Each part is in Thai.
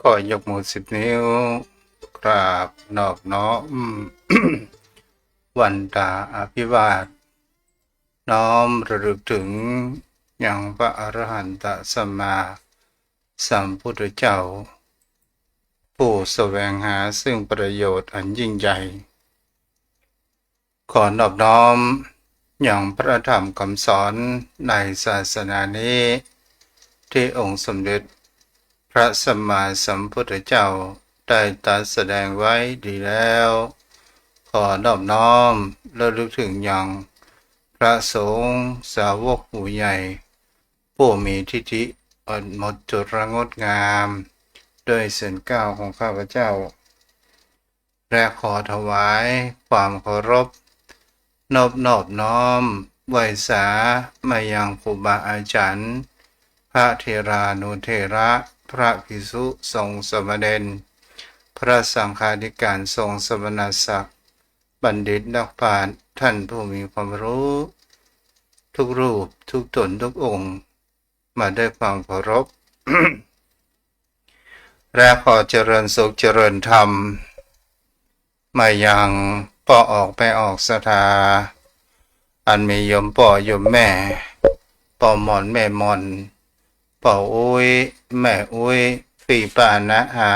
ขอยกมือ10 นิ้วกราบนอบน้อม วันตาอภิวาทน้อมระลึกถึงอย่างพระอรหันตสัมมาสัมพุทธเจ้าผู้แสวงหาซึ่งประโยชน์อันยิ่งใหญ่ขอนอบน้อมอย่างพระธรรมคำสอนในศาสนานี้ที่องค์สมเด็จพระสัมมาสัมพุทธเจ้าได้ตรัสแสดงไว้ดีแล้วขอนอบน้อมระลึกถึงอย่างพระสงฆ์สาวกผู้ใหญ่ผู้มีทิฏฐิอ่อนหมดจดระงดงามด้วยเสียงก้าวของข้าพเจ้าและขอถวายความเคารพนอบน้อมไหว้สามายังครูบาอาจารย์พระเถรานุเถระพระภิกษุสงฆ์สมณเณรพระสังฆาธิการทรงสมณศักดิ์บัณฑิตนักปราชญ์ท่านผู้มีความรู้ทุกรูปทุกตนทุกองค์มาด้วยความเคารพ และขอเจริญสุขเจริญธรรมมายังป่อออกไปออกศรัทธาอันมีโยมป่อโยมแม่ป่อหมอนแม่หมอนป่ออุ้ยแม่อุ้ยฝีป่านะอา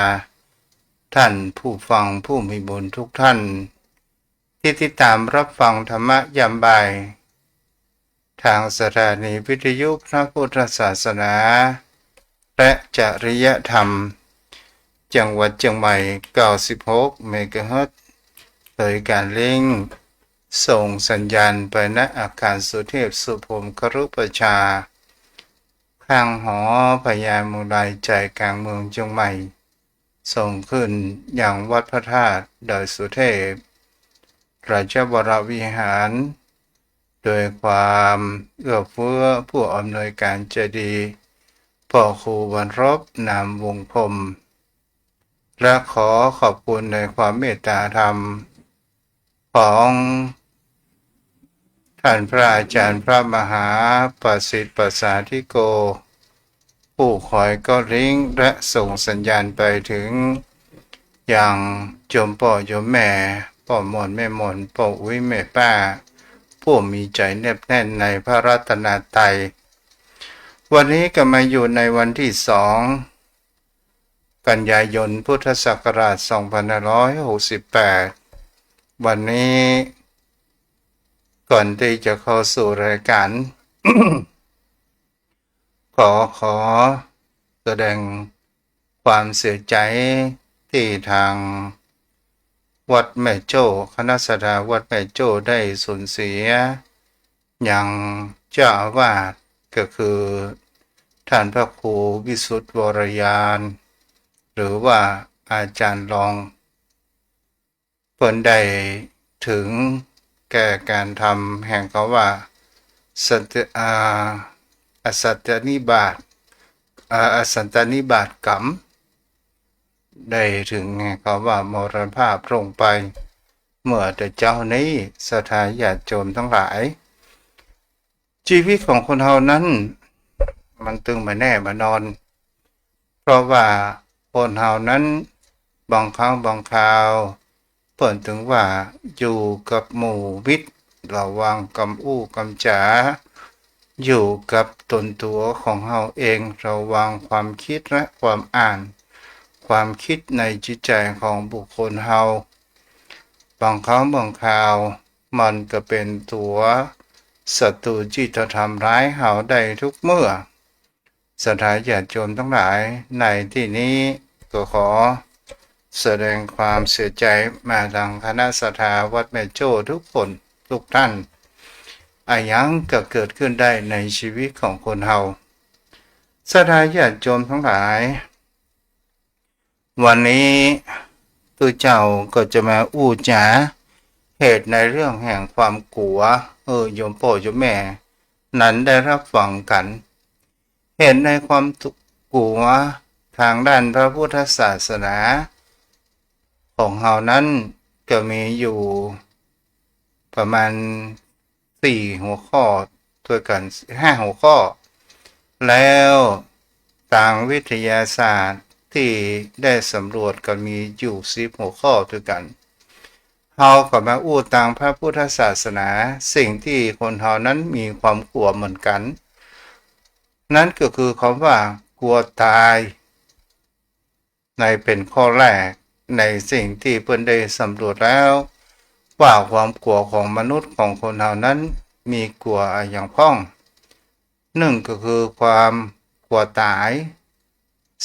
ท่านผู้ฟังผู้มีบุญทุกท่านที่ติดตามรับฟังธรรมะยามบ่ายทางสถานีวิทยุพระพุทธศาสนาและจริยธรรมจังหวัดเชียงใหม่96เมกะเฮิรตซ์โดยการเล่งส่งสัญญาณไปณอาคารสุเทพสุพรมครุประชาข้างหอพญามุไรใจกลางเมืองเชียงใหม่ส่งขึ้นอย่างวัดพระธาตุดอยสุเทพราชวรวิหารโดยความเอื้อเฟื้อผู้อำนวยการใจดีพ่อครูวรรณรบนามวงพรมและขอขอบคุณในความเมตตาธรรมของท่านพระอาจารย์พระมหาประสิทธิ์ประสาธิโกผู้คอยก็ลิงก์และส่งสัญญาณไปถึงอย่างโยมพ่อโยมแม่พ่อหมอนแม่หมอนพ่ออุ้ยแม่ป้าผู้มีใจแนบแน่นในพระรัตนตรัยวันนี้ก็มาอยู่ในวันที่2 กันยายนพุทธศักราช2568วันนี้ก่อนที่จะเข้าสู่รายการ ขอแสดงความเสียใจที่ทางวัดแม่โจ้คณะสงฆ์วัดแม่โจ้ได้สูญเสียอย่างเจ้าอาวาสก็คือท่านพระครูวิสุทธิวรยานหรือว่าอาจารย์รองเพิ่นได้ถึงแก่การทำแห่งเขาว่าอสัตตนิบาตอสัตตนิบาตกรรมได้ถึงแห่งเขาว่ามรณภาพลงไปเมื่อแต่เจ้านี้ศรัทธาญาติโยมทั้งหลายชีวิตของคนเฮานั้นมันตึงมาแน่มานอนเพราะว่าคนเฮานั้นบางครั้งบางคราวเปิ่นถึงว่าอยู่กับหมู่มิตรระวังกำอู้กำจ๋าอยู่กับตนตัวของเฮาเองระวังความคิดและความอ่านความคิดในจิตใจของบุคคลเฮาบางครั้งบางคราวมันก็เป็นตัวศัตรูที่จะทำร้ายเฮาได้ทุกเมื่อศรัทธาญาติโยมทั้งหลายในที่นี้ก็ขอแสดงความเสียใจมาทางคณะศรัทธาวัดแม่โจ้ทุกคนทุกท่านอายังก็เกิดขึ้นได้ในชีวิตของคนเฮาศรัทธาญาติโยมทั้งหลายวันนี้ตัวเจ้าก็จะมาอู้จ๋าเหตุในเรื่องแห่งความกลัวโยมพ่อโยมแม่นั้นได้รับฟังกันเหตุในความกลัวทางด้านพระพุทธศาสนาของเฮานั้นก็มีอยู่ประมาณ4หัวข้อด้วยกัน5หัวข้อแล้วทางวิทยาศาสตร์ ที่ได้สำรวจก็มีอยู่10หัวข้อด้วยกันเฮาก็มาอู้ตามพระพุทธศาสนาสิ่งที่คนเฮานั้นมีความกลัวเหมือนกัน นั่นก็คือคำว่ากลัวตายในเป็นข้อแรกในสิ่งที่เพิ่นได้สำรวจแล้วว่าความกลัวของมนุษย์ของคนเฮานั้นมีกลัวอย่างพ้องหนึ่งก็คือความกลัวตาย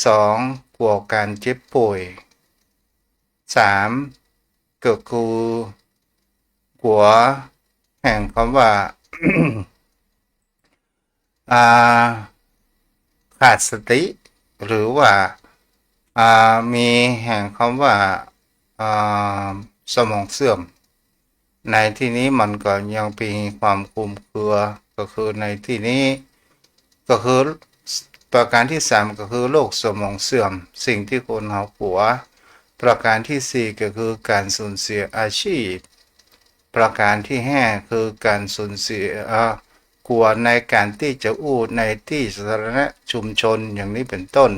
สองกลัวการเจ็บป่วยสามก็คือกลัวแห่งคำว่า อ่าขาดสติหรือว่ามีแห่งคำว่าสมองเสื่อมในที่นี้มันก็ยังมีความคลุมเครือก็คือในที่นี้ก็คือประการที่3ก็คือโรคสมองเสื่อมสิ่งที่คนเขากลัวประการที่4ก็คือการสูญเสียอาชีพประการที่5คือการสูญเสียกลัวในการที่จะอู้ในที่สาธารณะชุมชนอย่างนี้เป็นต้น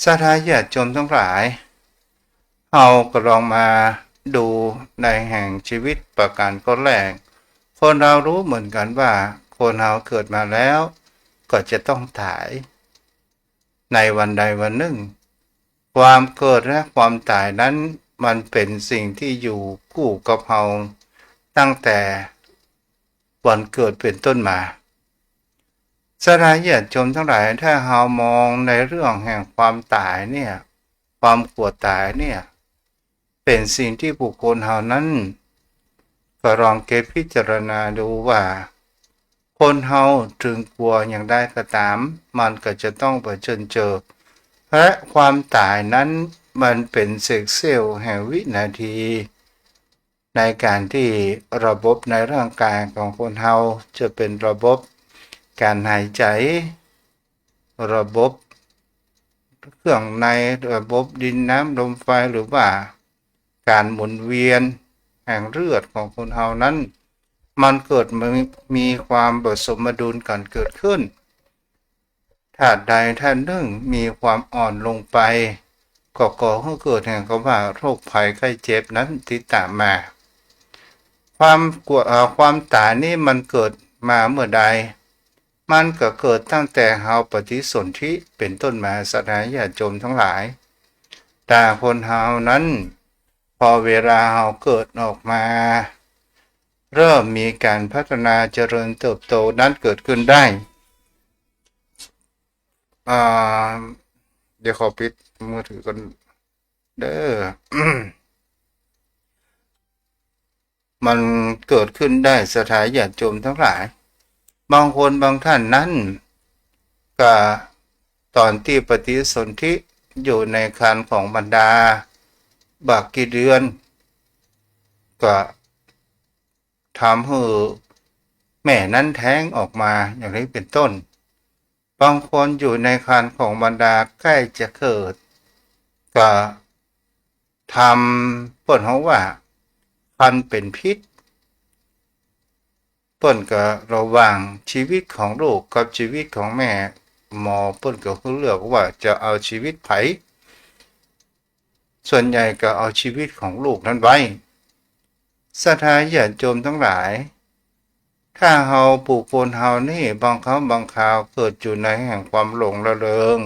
ศรัทธาญาติโยมทั้งหลายเราก็ลองมาดูในแห่งชีวิตประการข้อแรกคนเรารู้เหมือนกันว่าคนเราเกิดมาแล้วก็จะต้องตายในวันใดวันหนึ่งความเกิดและความตายนั้นมันเป็นสิ่งที่อยู่คู่กับเราตั้งแต่วันเกิดเป็นต้นมาศรัทธาญาติโยมทั้งหลายถ้าเรามองในเรื่องแห่งความตายเนี่ยความกลัวตายเนี่ยเป็นสิ่งที่บุคคลเรานั้นก็ลองเก็บพิจารณาดูว่าคนเฮาถึงกลัวอย่างใดก็ตามมันก็จะต้องเผชิญเจอและความตายนั้นมันเป็นเศษเสี้ยวแห่งวินาทีในการที่ระบบในร่างกายของคนเฮาจะเป็นระบบการหายใจระบบเครื่องในระบบดินน้ำลมไฟหรือว่าการหมุนเวียนแห่งเลือดของคนเฮานั้นมันเกิดมีความผสมดุลกันเกิดขึ้นถ้าใดท่านหนึ่งมีความอ่อนลงไปก็ก่อให้เกิดแห่งคำว่าโรคภัยไข้เจ็บนั้นติดตามมาความกลัวความตายนี่มันเกิดมาเมื่อใดมันก็เกิดตั้งแต่เฮาปฏิสนธิเป็นต้นมาศรัทธาญาติโยมทั้งหลายแต่คนเฮานั้นพอเวลาเฮาเกิดออกมาเริ่มมีการพัฒนาเจริญเติบโตนั้นเกิดขึ้นได้เดี๋ยวขอปิดมือถือกันเด้อ มันเกิดขึ้นได้ศรัทธาญาติโยมทั้งหลายบางคนบางท่านนั้นก็ตอนที่ปฏิสนธิอยู่ในครรภ์ของบรรดาบักกี่เดือนก็ทำให้แม่นั้นแท้งออกมาอย่างนี้เป็นต้นบางคนอยู่ในครรภ์ของบรรดาใกล้จะเกิดก็ทำเปิ่นเขาว่าคันเป็นพิษเปิ้นก็ระหว่างชีวิตของลูกกับชีวิตของแม่หมอเปิ้นก็คือเลือกว่าจะเอาชีวิตไผส่วนใหญ่ก็เอาชีวิตของลูกนั้นไว้ศรัทธาญาติโยมทั้งหลายถ้าเฮาบุคคลเฮานี่บางครั้งบางคราวเกิดอยู่ในแห่งความหลงระเริง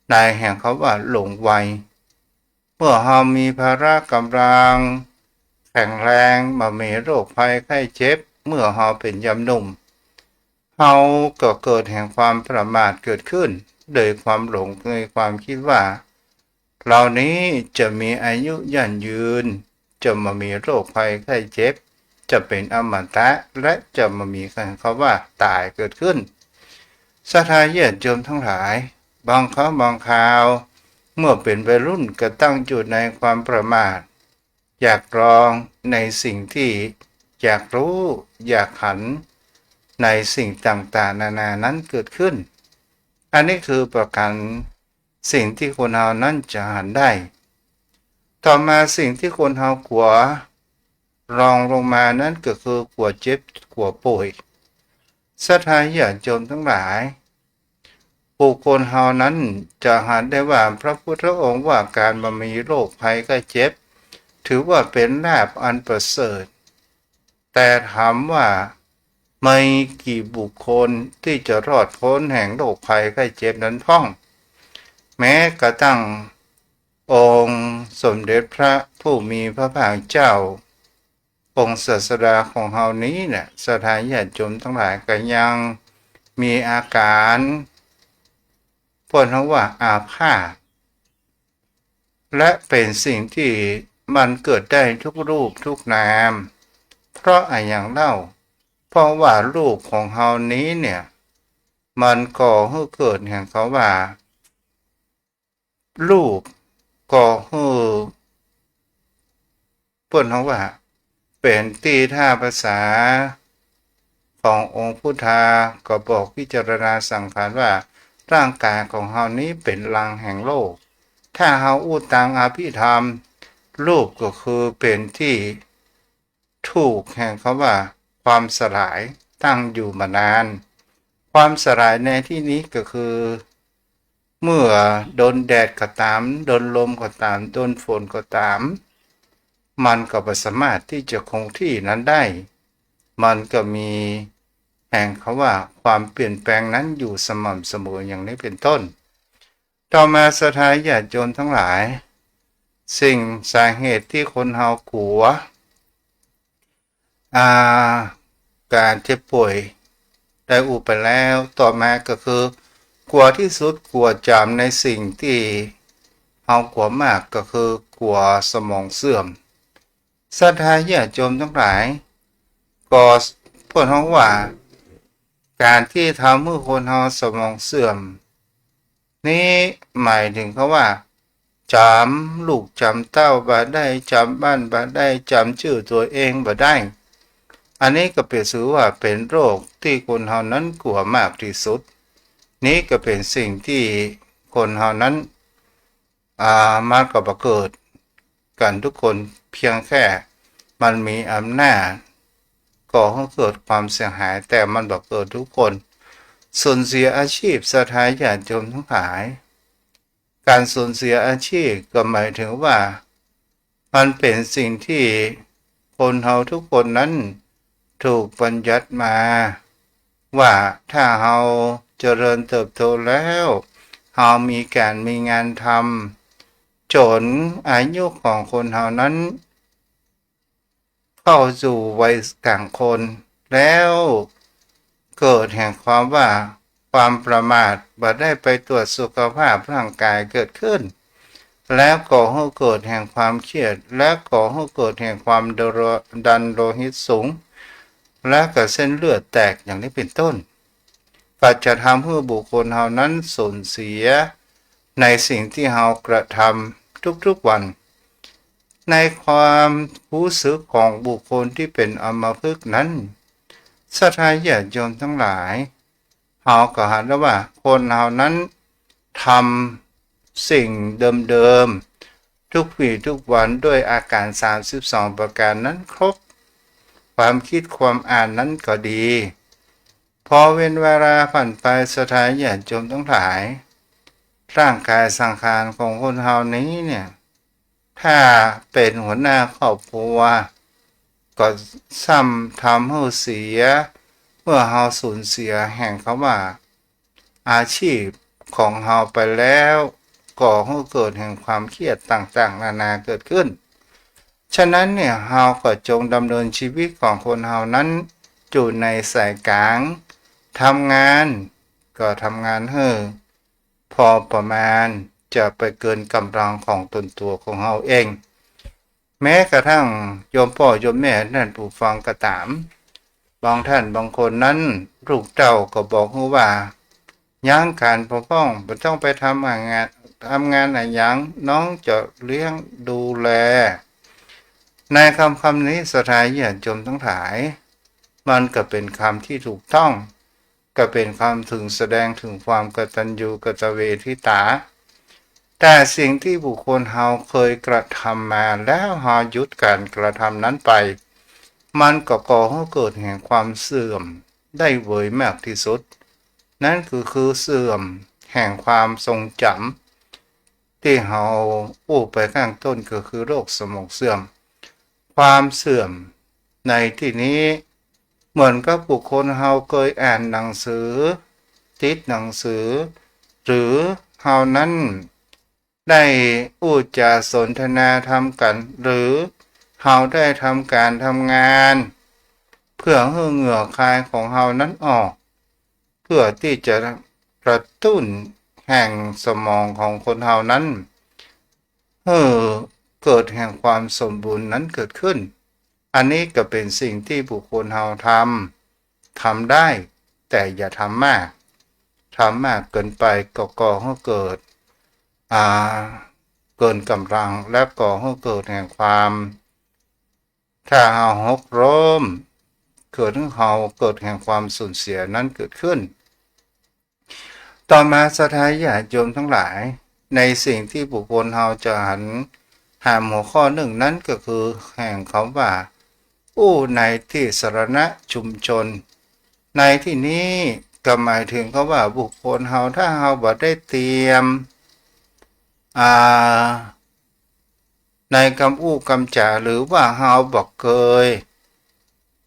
ในแห่งเขาว่าหลงไวเมื่อเฮามีภาระกำลังแข็งแรงมามีโรคภัยไข้เจ็บเมื่อเฮาเป็นยามหนุ่มเฮาก็เกิดแห่งความประมาทเกิดขึ้นโดยความหลงในความคิดว่าเหล่านี้จะมีอายุยั่นยืนจะมามีโรคภัยไข้เจ็บจะเป็นอมตะและจะมามีคำว่าตายเกิดขึ้นศรัทธาญาติโยมทั้งหลายบางครั้งบางคราวเมื่อเป็นวัยรุ่นก็ตั้งอยู่ในความประมาทอยากลองในสิ่งที่อยากรู้อยากหันในสิ่งต่างๆนานานั้นเกิดขึ้นอันนี้คือประการสิ่งที่คนเรานั้นจะหันได้ต่อมาสิ่งที่คนเรากลัวรองลงมานั้นก็คือกลัวเจ็บกลัวป่วยศรัทธาญาติโยมทั้งหลาย บุคคลเฮานั้นจะหาได้ว่าพระพุทธองค์ว่าการมามีโรคภัยไข้เจ็บถือว่าเป็นลาภอันประเสริฐแต่ถามว่าไม่กี่บุคคลที่จะรอดพ้นแห่งโรคภัยไข้เจ็บนั้นพ้องแม้กระทั่งองค์สมเด็จพระผู้มีพระภาคเจ้าองค์ศาสดาของเฮานี้เนี่ยสถานญาติโยมทั้งหลายก็ยังมีอาการพวกเขาว่าอาพาธและเป็นสิ่งที่มันเกิดได้ทุกรูปทุกนามเพราะอะไรอย่างเล่าเพราะว่ารูปของเฮานี้เนี่ยมันก่อให้เกิดแห่งเขาว่ารูปก่อให้เปิ้นเขาว่าเป็นตีท่าภาษาขององค์พุทธาก็บอกพิจารณาสังขารว่าร่างกายของเฮานี้เป็นรังแห่งโลกถ้าเฮาอู้ตังอภิธรรมรูปก็คือเป็นที่ถูกแห่งเขาว่าความสลายตั้งอยู่มานานความสลายในที่นี้ก็คือเมื่อโดนแดดก็ตามโดนลมก็ตามโดนฝนก็ตามมันก็ไม่สามารถที่จะคงที่นั้นได้มันก็มีแห่งเขาว่าความเปลี่ยนแปลงนั้นอยู่สม่ำเสมออย่างนี้เป็นต้นต่อมาสถานญาติโยมทั้งหลายสิ่งสาเหตุที่คนเฮากลัวการเจ็บป่วยได้อุไปแล้วต่อมาก็คือกลัวที่สุดกลัวจำในสิ่งที่เฮากลัวมากก็คือกลัวสมองเสื่อมศรัทธาญาติโยมทั้งหลายก็พวกเขาว่าการที่ทำให้คนเฮาสมองเสื่อมนี้หมายถึงเขาว่าจำลูกจำเต้าบ่ได้จำบ้านบ่ได้จำชื่อตัวเองบ่ได้อันนี้ก็เป็นถือว่าเป็นโรคที่คนเฮานั้นกลัวมากที่สุดนี้ก็เป็นสิ่งที่คนเฮานั้นมันก็บังเกิดกันทุกคนเพียงแค่มันมีอำนาจก่อให้เกิดความเสียหายแต่มันบังเกิดทุกคนสูญเสียอาชีพสถานญาติโยมทั้งหลายการสูญเสียอาชีพก็หมายถึงว่ามันเป็นสิ่งที่คนเฮาทุกคนนั้นถูกบัญญัติมาว่าถ้าเฮาเจริญเติบโตแล้วเฮามีการมีงานทำจนอายุของคนเฮานั้นเข้าสู่วัยกลางคนแล้วเกิดแห่งความว่าความประมาทบ่ได้ไปตรวจสุขภาพร่างกายเกิดขึ้นแล้วก่อให้เกิดแห่งความเครียดและก่อให้เกิดแห่งความดันโลหิตสูงและก็เส้นเลือดแตกอย่างนี้เป็นต้นก็จะทำให้บุคคลเฮานั้นสูญเสียในสิ่งที่เฮากระทำทุกๆวันในความรู้สึกของบุคคลที่เป็นอัมพฤกษ์นั้นศรัทธาญาติโยมทั้งหลายเฮาก็หันแล้วว่าคนเฮานั้นทำสิ่งเดิมๆทุกวี่ทุกวันด้วยอาการ32ประการนั้นครบความคิดความอ่านนั้นก็ดีพอเว้นเวลาผ่านไปศรัทธาญาติโยมทั้งหลายร่างกายสังขารของคนเฮานี้เนี่ยถ้าเป็นหัวหน้าครอบครัวก็ซ้ำทำให้เสียเมื่อเฮาสูญเสียแห่งเขาว่าอาชีพของเฮาไปแล้วก่อให้เกิดแห่งความเครียดต่างๆนานาเกิดขึ้นฉะนั้นเนี่ยเฮาก็จงดำเนินชีวิตของคนเฮานั้นอยู่ในสายกลางทำงานก็ทำงานให้พอประมาณจะไปเกินกำลังของตนตัวของเฮาเองแม้กระทั่งโยมพ่อโยมแม่นั่นผู้ฟังก็ตามบางท่านบางคนนั้นลูกเต้าก็บอกว่าย่างการปกป้องไม่ต้องไปทำงานอะไรอย่างน้องจะเลี้ยงดูแลในคำนี้สถานญาติโยมทั้งหลายมันก็เป็นคำที่ถูกต้องก็เป็นคำถึงแสดงถึงความกตัญญูกตเวทิตาแต่สิ่งที่บุคคลเฮาเคยกระทำมาแล้วเฮาหยุดการกระทำนั้นไปมันก็ก่อให้เกิดแห่งความเสื่อมได้เวยมากที่สุดนั่นคือเสื่อมแห่ ห่งความทรงจำที่เราอู้ไปข้างต้นก็คือโรคสมองเสื่อมความเสื่อมในที่นี้เหมือนกับบุคคลเราเคยอ่านหนังสือติดหนังสือหรือเรานั้นได้อู้จาสนทนาทำกันหรือเราได้ทำการทำงานเพื่อให้เหงื่อคายของเรานั้นออกเพื่อที่จะกระตุ้นแห่งสมองของคนเรานั้นเกิดแห่งความสมบูรณ์นั้นเกิดขึ้นอันนี้ก็เป็นสิ่งที่บุคคลเราทำได้แต่อย่าทำมากเกินไปก็ก่อให้เกิดเกินกำลังและก่อให้เกิดแห่งความถ้าเราหกล้มเกิดให้เราเกิดแห่งความสูญเสียนั้นเกิดขึ้นต่อมาสถานญาติโยมทั้งหลายในสิ่งที่บุคคลเราจะหาหัวข้อหนึ่งนั้นก็คือแห่งคำว่าอู้ในที่สาธารณะชุมชนในที่นี้ก็หมายถึงเขาว่าบุคคลเราถ้าเราบ่ได้เตรียมในคำอู้คำจาหรือว่าเราบอกเคย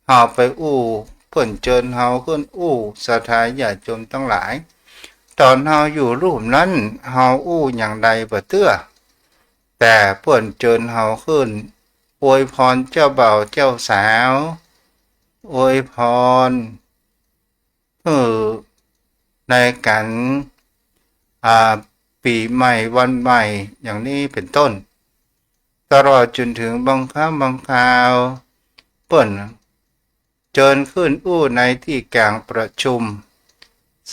เราไปอู้เพิ่นเจิญเราขึ้นอู้สถานญาติโยมทั้งหลายตอนเราอยู่รูปนั้นเราอู้อย่างใดบ่เตื้อแต่เพิ่นเจิญเราขึ้นอวยพรเจ้าบ่าวเจ้าสาวอวยพรในการปีใหม่วันใหม่อย่างนี้เป็นต้นตลอดจนถึงบางครั้งบางคราวเปิ้นเจิญขึ้นอู้ในที่กลางประชุม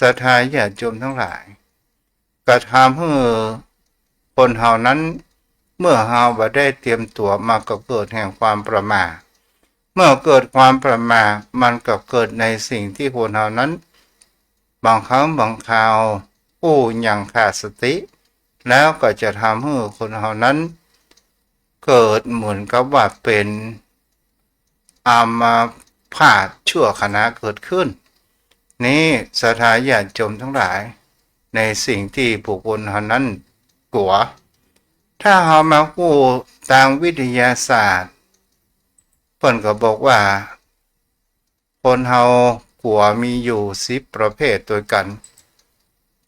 สถานญาติโยมทั้งหลายกระทำให้คนเฮานั้นเมื่อเฮาบ่ได้เตรียมตัวมาก็เกิดแห่งความประมาทเมื่อเกิดความประมาทมันก็เกิดในสิ่งที่คนเฮานั้นบางครั้งบางคราวอู้อย่างขาดสติแล้วก็จะทำให้คนเฮานั้นเกิดเหมือนกับว่าเป็นอามาพาตชั่วขณะเกิดขึ้นนี้สถานญาติโยมทั้งหลายในสิ่งที่บุคคลเฮานั้นกลัวถ้าเฮามาอู้ทางวิทยาศาสตร์เพิ่นก็บอกว่าคนเฮากลัวมีอยู่10ประเภทด้วยกัน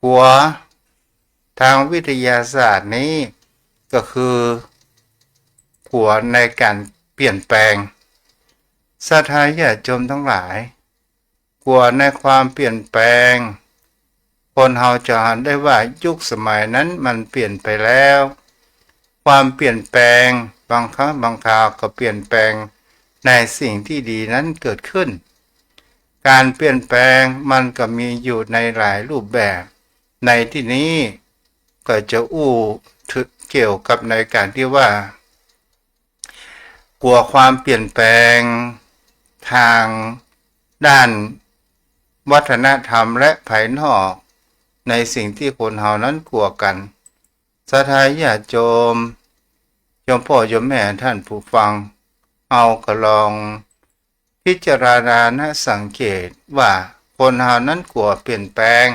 กลัวทางวิทยาศาสตร์นี้ก็คือกลัวในการเปลี่ยนแปลงสถานญาติโยมทั้งหลายกลัวในความเปลี่ยนแปลงคนเฮาจะเห็นได้ว่ายุคสมัยนั้นมันเปลี่ยนไปแล้วความเปลี่ยนแปลงบางครั้งบางคราวก็เปลี่ยนแปลงในสิ่งที่ดีนั้นเกิดขึ้นการเปลี่ยนแปลงมันก็มีอยู่ในหลายรูปแบบในที่นี้ก็จะอู้ถึงเกี่ยวกับในการที่ว่ากลัวความเปลี่ยนแปลงทางด้านวัฒนธรรมและภายนอกในสิ่งที่คนเฮานั้นกลัวกันสถานญาติโยมพ่อโยมแม่ท่านผู้ฟังเอาก็ลองพิจารณาสังเกตว่าคนเฮานั้นกลัวเปลี่ยนแปลง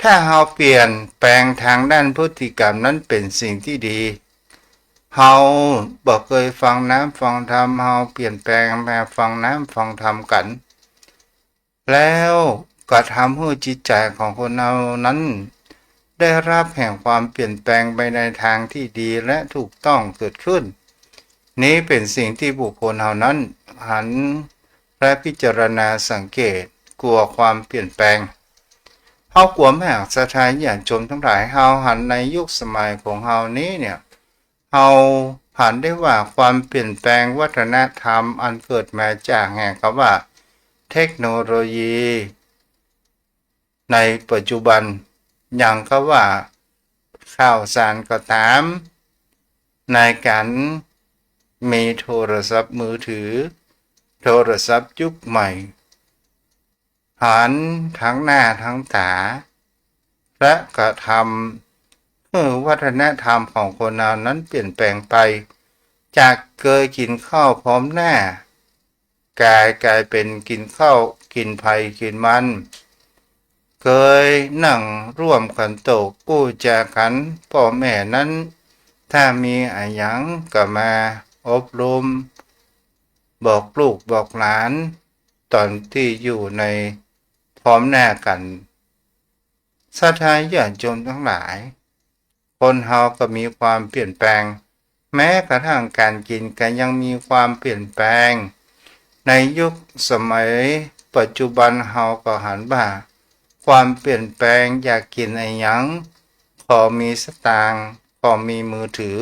ถ้าเฮาเปลี่ยนแปลงทางด้านพฤติกรรมนั้นเป็นสิ่งที่ดีเฮาบอกเคยฟังน้ำฟังธรรมเฮาเปลี่ยนแปลงมาฟังน้ำฟังธรรมกันแล้วก็ทำให้จิตใจของคนเรานั้นได้รับแห่งความเปลี่ยนแปลงไปในทางที่ดีและถูกต้องเกิดขึ้นนี้เป็นสิ่งที่บุคคลเหล่านั้นหันและพิจารณาสังเกตกลัวความเปลี่ยนแปลงเฮากลัวมากสถานญาติโยมทั้งหลายเฮาหันในยุคสมัยของเฮานี้เนี่ยเฮาหันได้ว่าความเปลี่ยนแปลงวัฒนธรรมอันเกิดมาจากแห่งคำว่าเทคโนโลยีในปัจจุบันอย่างก็ว่าข่าวสารก็ตามในการมีโทรศัพท์มือถือโทรศัพท์ยุคใหม่หันทั้งหน้าทั้งตาและกระทำให้วัฒนธรรมของคนเรานั้นเปลี่ยนแปลงไปจากเคยกินข้าวพร้อมหน้ากลายเป็นกินข้าวกินไผ่กินมัน เคยนั่งร่วมกันโตกกู้แจกันพ่อแม่นั้นถ้ามีอะไรหยังก็มาอบรมบอกลูกบอกหลานตอนที่อยู่ในพร้อมหน้ากันศรัทธาญาติโยมทั้งหลายคนเฮาก็มีความเปลี่ยนแปลงแม้กระทั่งการกินก็ยังมีความเปลี่ยนแปลงในยุคสมัยปัจจุบันเฮาก็หันว่าความเปลี่ยนแปลงอยากกินอะไรหยังพอมีสตางค์พอมีมือถือ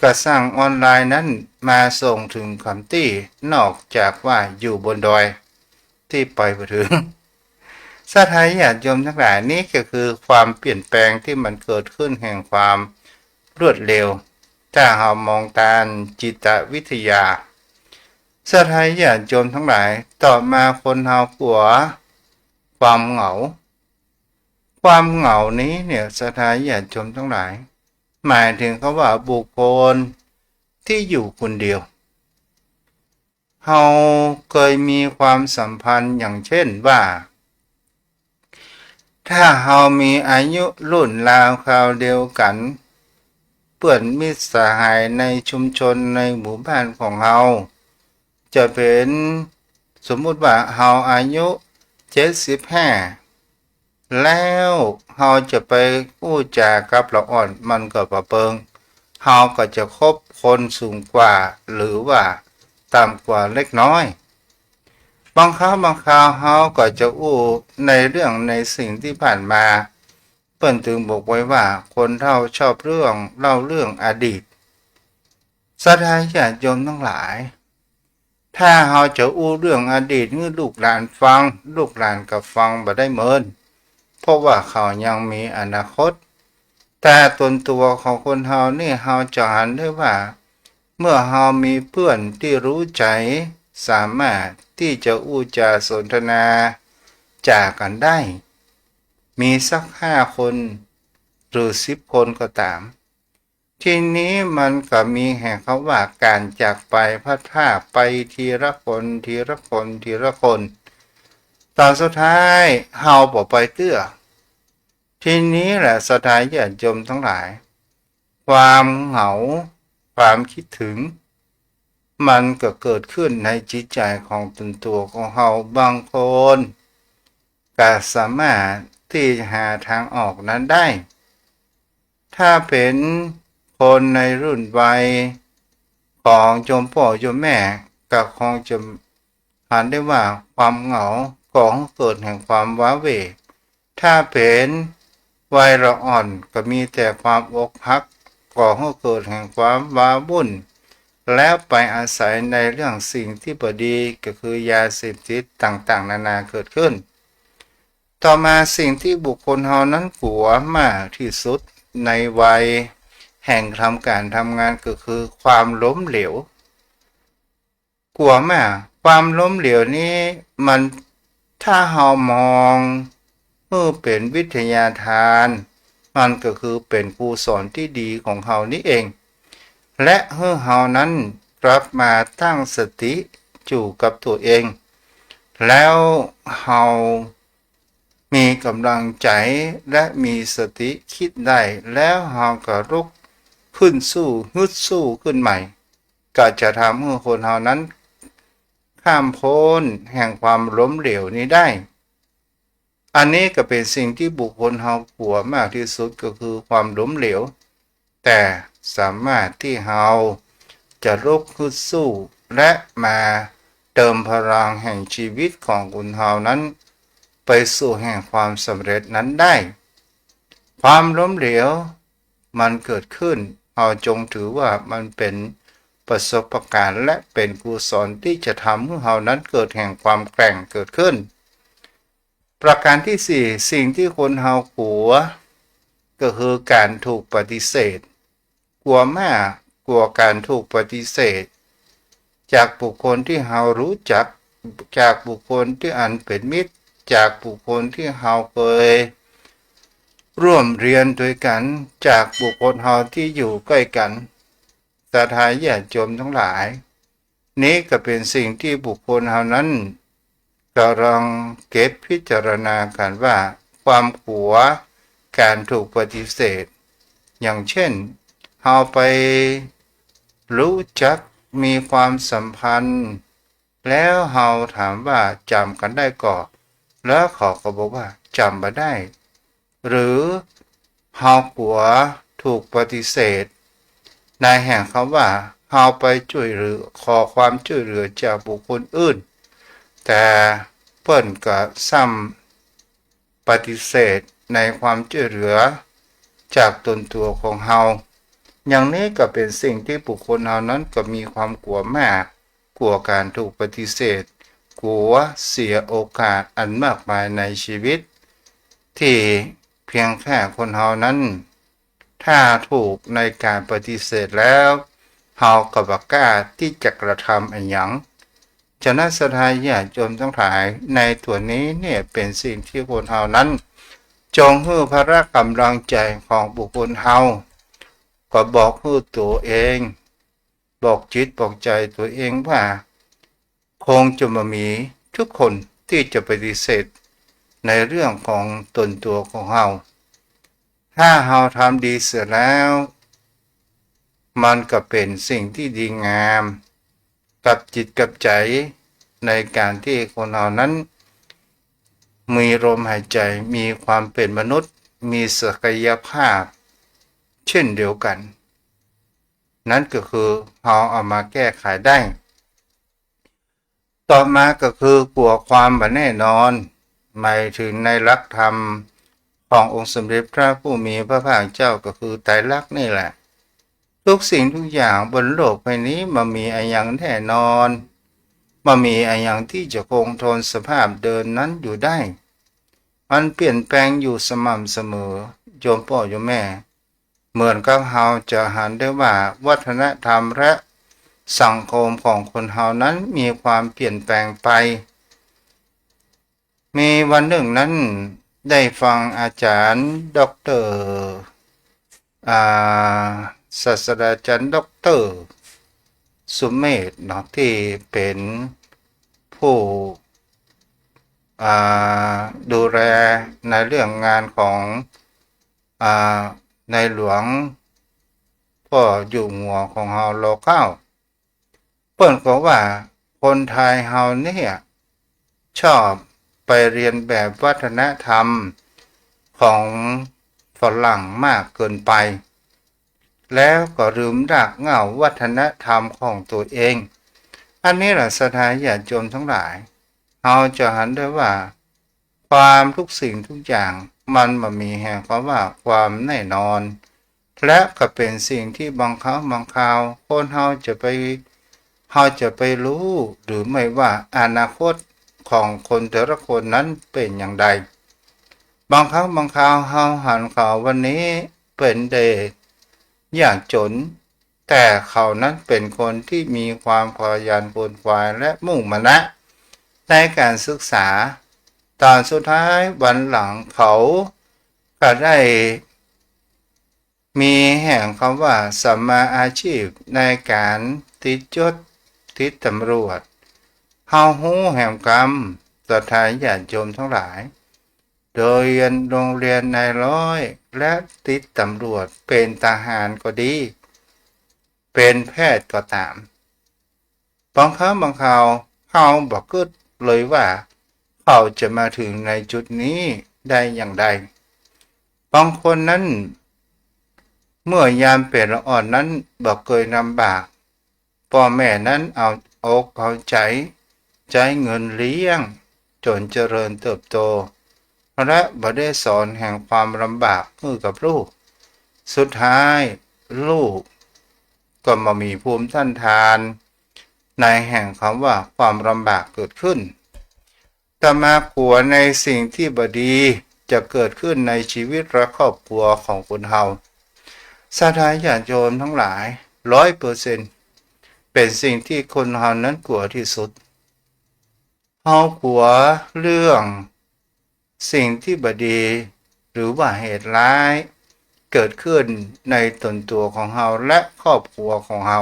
ก็สั่งออนไลน์นั้นมาส่งถึงคำที่นอกจากว่าอยู่บนดอยที่ไปบ่ถึงศรัทธาญาติโยมทั้งหลายนี้ก็คือความเปลี่ยนแปลงที่มันเกิดขึ้นแห่งความรวดเร็วถ้าเรามองตามจิตวิทยาศรัทธาญาติโยมทั้งหลายต่อมาคนเฮากลัวความเหงาความเหงานี้เนี่ยศรัทธาญาติโยมทั้งหลายหมายถึงเขาว่าบุคคลที่อยู่คนเดียวเฮาเคยมีความสัมพันธ์อย่างเช่นว่าถ้าเฮามีอายุรุ่นราวคราวเดียวกันเพื่อนมิตรสหายในชุมชนในหมู่บ้านของเฮาจะเป็นสมมุติว่าเฮาอายุ75แล้วเฮาจะไปพูดจากับละอ่อนมันก็บ่เปิงเฮาก็จะคบคนสูงกว่าหรือว่าต่ำกว่าเล็กน้อยบางครั้งบางคราวเฮาก็จะอู้ในเรื่องในสิ่งที่ผ่านมาเปิ้นถึงบอกไว้ว่าคนเฒ่าชอบเล่าเรื่องอดีตศรัทธาญาติโยมทั้งหลายถ้าเฮาจะอู้เรื่องอดีตให้ลูกหลานฟังลูกหลานก็ฟังบ่ได้เหมือนเพราะว่าเขายังมีอนาคตแต่ตนตัวของคนเฮานี่เฮาจะหันได้ว่าเมื่อเฮามีเพื่อนที่รู้ใจสามารถที่จะอู้จาสนทนาจากันได้มีสัก5 คนหรือ10 คนก็ตามทีนี้มันก็มีแห่งเขาว่าการจากไปพัดพรากไปทีละคนทีละคนทีละคนตอนสุดท้ายเฮาบ่ไปเตื้อทีนี้แหละศรัทธาญาติโยมทั้งหลายความเหงาความคิดถึงมันก็เกิดขึ้นในจิตใจของตนตัวของเฮาบางคนก็สามารถที่จะหาทางออกนั้นได้ถ้าเป็นคนในรุ่นวัยของโยมพ่อโยมแม่ก็คงจะหันได้ว่าความเหงาของเกิดแห่งความว้าเหวถ้าเป็นวัยละอ่อนก็มีแต่ความอกหักก่อให้เกิดแห่งความว้าวุ่นแล้วไปอาศัยในเรื่องสิ่งที่บ่ดีก็คือยาเสพติดต่างๆนานาเกิดขึ้นต่อมาสิ่งที่บุคคลเฮานั้นกลัวมากที่สุดในวัยแห่งทำการทำงานก็คือความล้มเหลวกลัวมากความล้มเหลวนี้มันถ้าเฮามองเป็นวิทยาทานมันก็คือเป็นครูสอนที่ดีของเฮานี่เองและเฮานั้นกลับมาตั้งสติอยู่กับตัวเองแล้วเฮามีกำลังใจและมีสติคิดได้แล้วเฮาก็ลุกขึ้นสู้ฮึดสู้ขึ้นใหม่ก็จะทำให้คนเฮานั้นข้ามพ้นแห่งความล้มเหลวนี้ได้อันนี้ก็เป็นสิ่งที่บุคคลเฮากลัวมากที่สุดก็คือความล้มเหลวแต่สามารถที่เฮาจะลุกขึ้นสู้และมาเติมพลังแห่งชีวิตของคุณเฮานั้นไปสู่แห่งความสำเร็จนั้นได้ความล้มเหลวมันเกิดขึ้นเราจงถือว่ามันเป็นประสบการณ์และเป็นกุศลที่จะทำให้เรานั้นเกิดแห่งความแกร่งเกิดขึ้นประการที่4สิ่งที่คนเฮากลัวก็คือการถูกปฏิเสธกลัวมากกลัวการถูกปฏิเสธจากบุคคลที่เฮารู้จักจากบุคคลที่อันเป็นมิตรจากบุคคลที่เฮาเคยร่วมเรียนด้วยกันจากบุคคลเฮาที่อยู่ใกล้กันศรัทธาญาติโยมทั้งหลายนี้ก็เป็นสิ่งที่บุคคลเฮานั้น ก็ลองเก็บพิจารณากันว่าความกลัวการถูกปฏิเสธอย่างเช่นเราไปรู้จักมีความสัมพันธ์แล้วเราถามว่าจำกันได้ก่อแล้วเขาก็บอกว่าจำไม่ได้หรือเรากลัวถูกปฏิเสธในแห่งคำว่าเราไปช่วยเหลือขอความช่วยเหลือจากบุคคลอื่นแต่เปิ้นก็ซ้ำปฏิเสธในความช่วยเหลือจากตนตัวของเราอย่างนี้ก็เป็นสิ่งที่บุคคลเรานั้นก็มีความกลัวมากกลัวการถูกปฏิเสธกลัวเสียโอกาสอันมากมายในชีวิตที่เพียงแค่คนเรานั้นถ้าถูกในการปฏิเสธแล้วเราก็บ่กล้าที่จะกระทำอันหยังฉะนั้นศรัทธาญาติโยมทั้งหลายในตัวนี้เนี่ยเป็นสิ่งที่คนเรานั้นจงให้พละกำลังใจของบุคคลเราก็บอกให้ตัวเองบอกจิตบอกใจตัวเองว่าคงจะมามีทุกคนที่จะปฏิเสธในเรื่องของตนตัวของเราถ้าเราทำดีเสร็จแล้วมันก็เป็นสิ่งที่ดีงามกับจิตกับใจในการที่คนเรานั้นมีลมหายใจมีความเป็นมนุษย์มีศักยภาพเช่นเดียวกันนั่นก็คือเราเอามาแก้ไขได้ต่อมาก็คือกลัวความไม่แน่นอนหมายถึงในหลักธรรมขององค์สมเด็จพระผู้มีพระภาคเจ้าก็คือไตรลักษณ์นี่แหละทุกสิ่งทุกอย่างบนโลกใบนี้มันมีอะไรอย่างแน่นอนมันมีอะไรอย่างที่จะคงทนสภาพเดินนั้นอยู่ได้มันเปลี่ยนแปลงอยู่สม่ำเสมอโยมพ่อโยมแม่เหมือนกับเราจะหันได้ว่าวัฒนธรรมและสังคมของคนเฮานั้นมีความเปลี่ยนแปลงไปมีวันหนึ่งนั้นได้ฟังอาจารย์ด็อกเตอร์ศาสตราจารย์ด็อกเตอร์สุเมธเนาะที่เป็นผู้ดูแลในเรื่องงานของในหลวงพ่ออยู่หัวของเฮาโลเก้าเปิ้นก็ว่าคนไทยเฮาเนี่ยชอบไปเรียนแบบวัฒนธรรมของฝรั่งมากเกินไปแล้วก็ลืมรากเหง้าวัฒนธรรมของตัวเองอันนี้แหละศรัทธาญาติโยมทั้งหลายเราจะหันได้ว่าความทุกสิ่งทุกอย่างมันมีแห่งความว่าความแน่นอนและก็เป็นสิ่งที่บางครั้งบางคราวคนเราจะไปรู้หรือไม่ว่าอนาคตของคนแต่ละคนนั้นเป็นอย่างไรบางครั้งบางคราวเราหันเขาวันนี้เป็นเด็กยากจนแต่เขานั้นเป็นคนที่มีความพยายามขวนขวายและมุ่งมั่นในการศึกษาตอนสุดท้ายวันหลังเขาก็ได้มีแห่งคำว่าสัมมาอาชีพในการติดยศติดตำรวจเฮาฮู้แห่งกรรมศรัทธาญาติโยมทั้งหลายโดยเรียนโรงเรียนนายร้อยและติดตำรวจเป็นทหารก็ดีเป็นแพทย์ก็ตามบางครั้งบางคราวเขาบอกกึดเลยว่าเขาจะมาถึงในจุดนี้ได้อย่างไรบางคนนั้นเมื่อยามเป็นละอ่อนนั้นบอกเคยลำบากพ่อแม่นั้นเอาอกเอาใจเงินเลี้ยงจนเจริญเติบโตและบ่ได้สอนแห่งความลำบากมือกับลูกสุดท้ายลูกก็มามีภูมิต้านทานในแห่งคำว่าความลำบากเกิดขึ้นแต่มากลัวในสิ่งที่บดีจะเกิดขึ้นในชีวิตและครอบครัวของคนเฮาศรัทธาญาติโยมทั้งหลาย100%เป็นสิ่งที่คนเฮานั้นกลัวที่สุดเฮากลัวเรื่องสิ่งที่บดีหรือว่าเหตุร้ายเกิดขึ้นในตนตัวของเฮาและครอบครัวของเฮา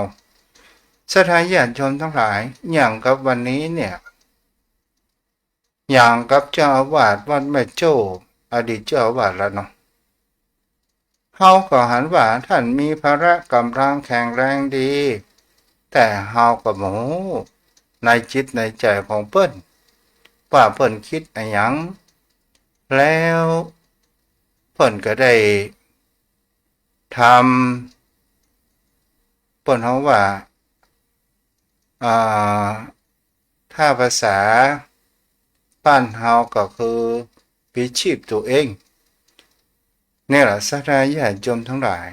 ศรัทธาญาติโยมทั้งหลายอย่างกับวันนี้เนี่ย อย่างกับเจ้าอาวาสวัดแม่โจ้อดีตเจ้าอาวาสแล้วเนาะเฮาก็หันว่าท่านมีพระกำลังแข็งแรงดีแต่เฮาก็บ่ฮู้ในจิตในใจของเปิ้นว่าเปิ้นคิดอะหยังแล้วเปิ้นก็ได้ทำเปิ้นเฮาว่าอ่าถ้าภาษาบ้านเฮาก็คือพลีชีพตัวเองนี่แหละศรัทธาญาติโยมทั้งหลาย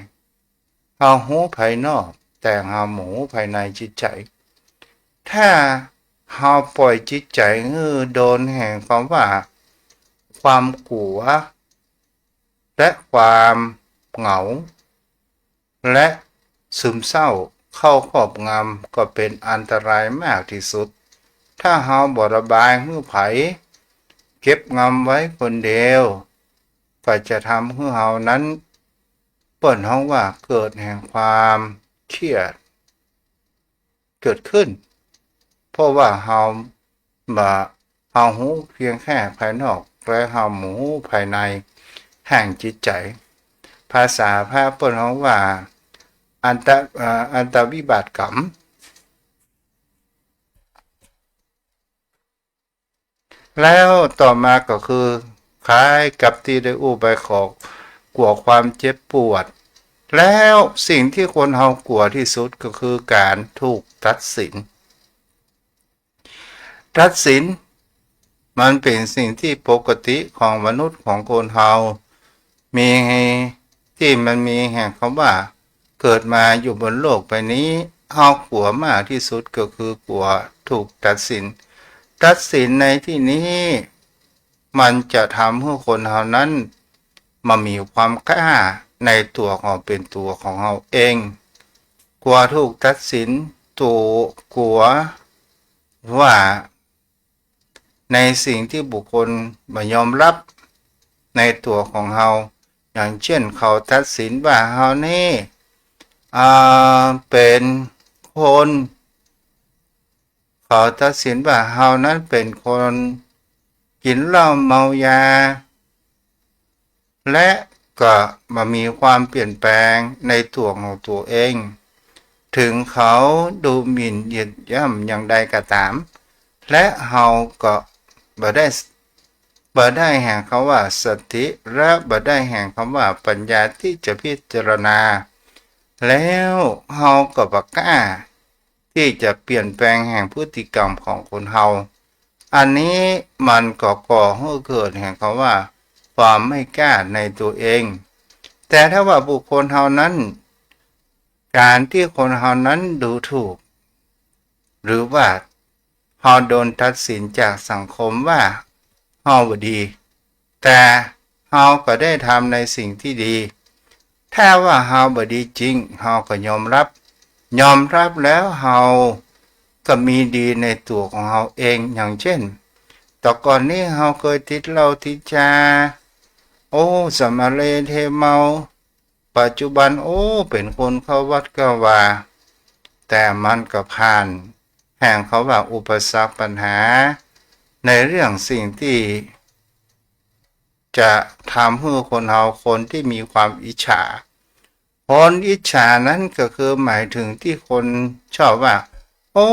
เฮาฮู้ภายนอกแต่เฮาบ่ฮู้ภายในจิตใจถ้าเฮาปล่อยจิตใจโดนแห่งความว่าความกลัวและความเหงาและซึมเศร้าเข้าครอบงำก็เป็นอันตรายมากที่สุดถ้าเฮาบ่ระบายให้ไผเก็บงำไว้คนเดียวก็จะทำให้เฮานั้นเปิ้นเฮาว่าเกิดแห่งความเครียดเกิดขึ้นเพราะว่าเฮาบ่เฮาฮู้เพียงแค่ภายนอกและเฮาบ่ฮู้ภายในแห่งจิตใจภาษาพระเปิ้นเฮาว่าอันตวิบาตกรรมแล้วต่อมาก็คือคล้ายกับที่ได้อู้ไปขอกลัวความเจ็บปวดแล้วสิ่งที่คนเฮากลัวที่สุดก็คือการถูกตัดสินมันเป็นสิ่งที่ปกติของมนุษย์ของคนเฮามีที่มันมีแห่งคำว่าเกิดมาอยู่บนโลกใบนี้เฮากลัวมากที่สุดก็คือกลัวถูกตัดสินในที่นี้มันจะทำให้คนเฮานั้นมามีความกล้าในตัวของเป็นตัวของเฮาเองกลัวถูกตัดสินตัวกลัวว่าในสิ่งที่บุคคลไม่ยอมรับในตัวของเฮาอย่างเช่นเขาตัดสินว่าเฮานี่เป็นคนเขาตัดสินว่าเฮานั้นเป็นคนกินเหล้าเมายาและก็มามีความเปลี่ยนแปลงในตัวของตัวเองถึงเขาดูหมิ่นเหยียดย่ำอย่างใดก็ตามและเฮาก็บ่ได้แห่งคำว่าสติและบ่ได้แห่งคำว่าปัญญาที่จะพิจารณาแล้วเฮาก็บ่กล้าที่จะเปลี่ยนแปลงแห่งพฤติกรรมของคนเฮาอันนี้มันก็ก่อให้เกิดแห่งคำว่าความไม่กล้าในตัวเองแต่ถ้าว่าบุคคลเฮานั้นการที่คนเฮานั้นดูถูกหรือว่าเฮาโดนตัดสินจากสังคมว่าเฮาบ่ดีแต่เฮาก็ได้ทำในสิ่งที่ดีถ้าว่าเฮาบ่ดีจริงเฮาก็ยอมรับแล้วเฮาก็มีดีในตัวของเฮาเองอย่างเช่นแต่ก่อนนี้เฮาเคยติดเหล้าติดยาโอ้สมาเลเทเมาปัจจุบันโอ้เป็นคนเข้าวัดก็ว่าแต่มันก็ผ่านแห่งเขาว่าอุปสรรคปัญหาในเรื่องสิ่งที่จะทำให้คนเฮาคนที่มีความอิจฉาคนอิจฉานั้นก็คือหมายถึงที่คนชอบว่าโอ้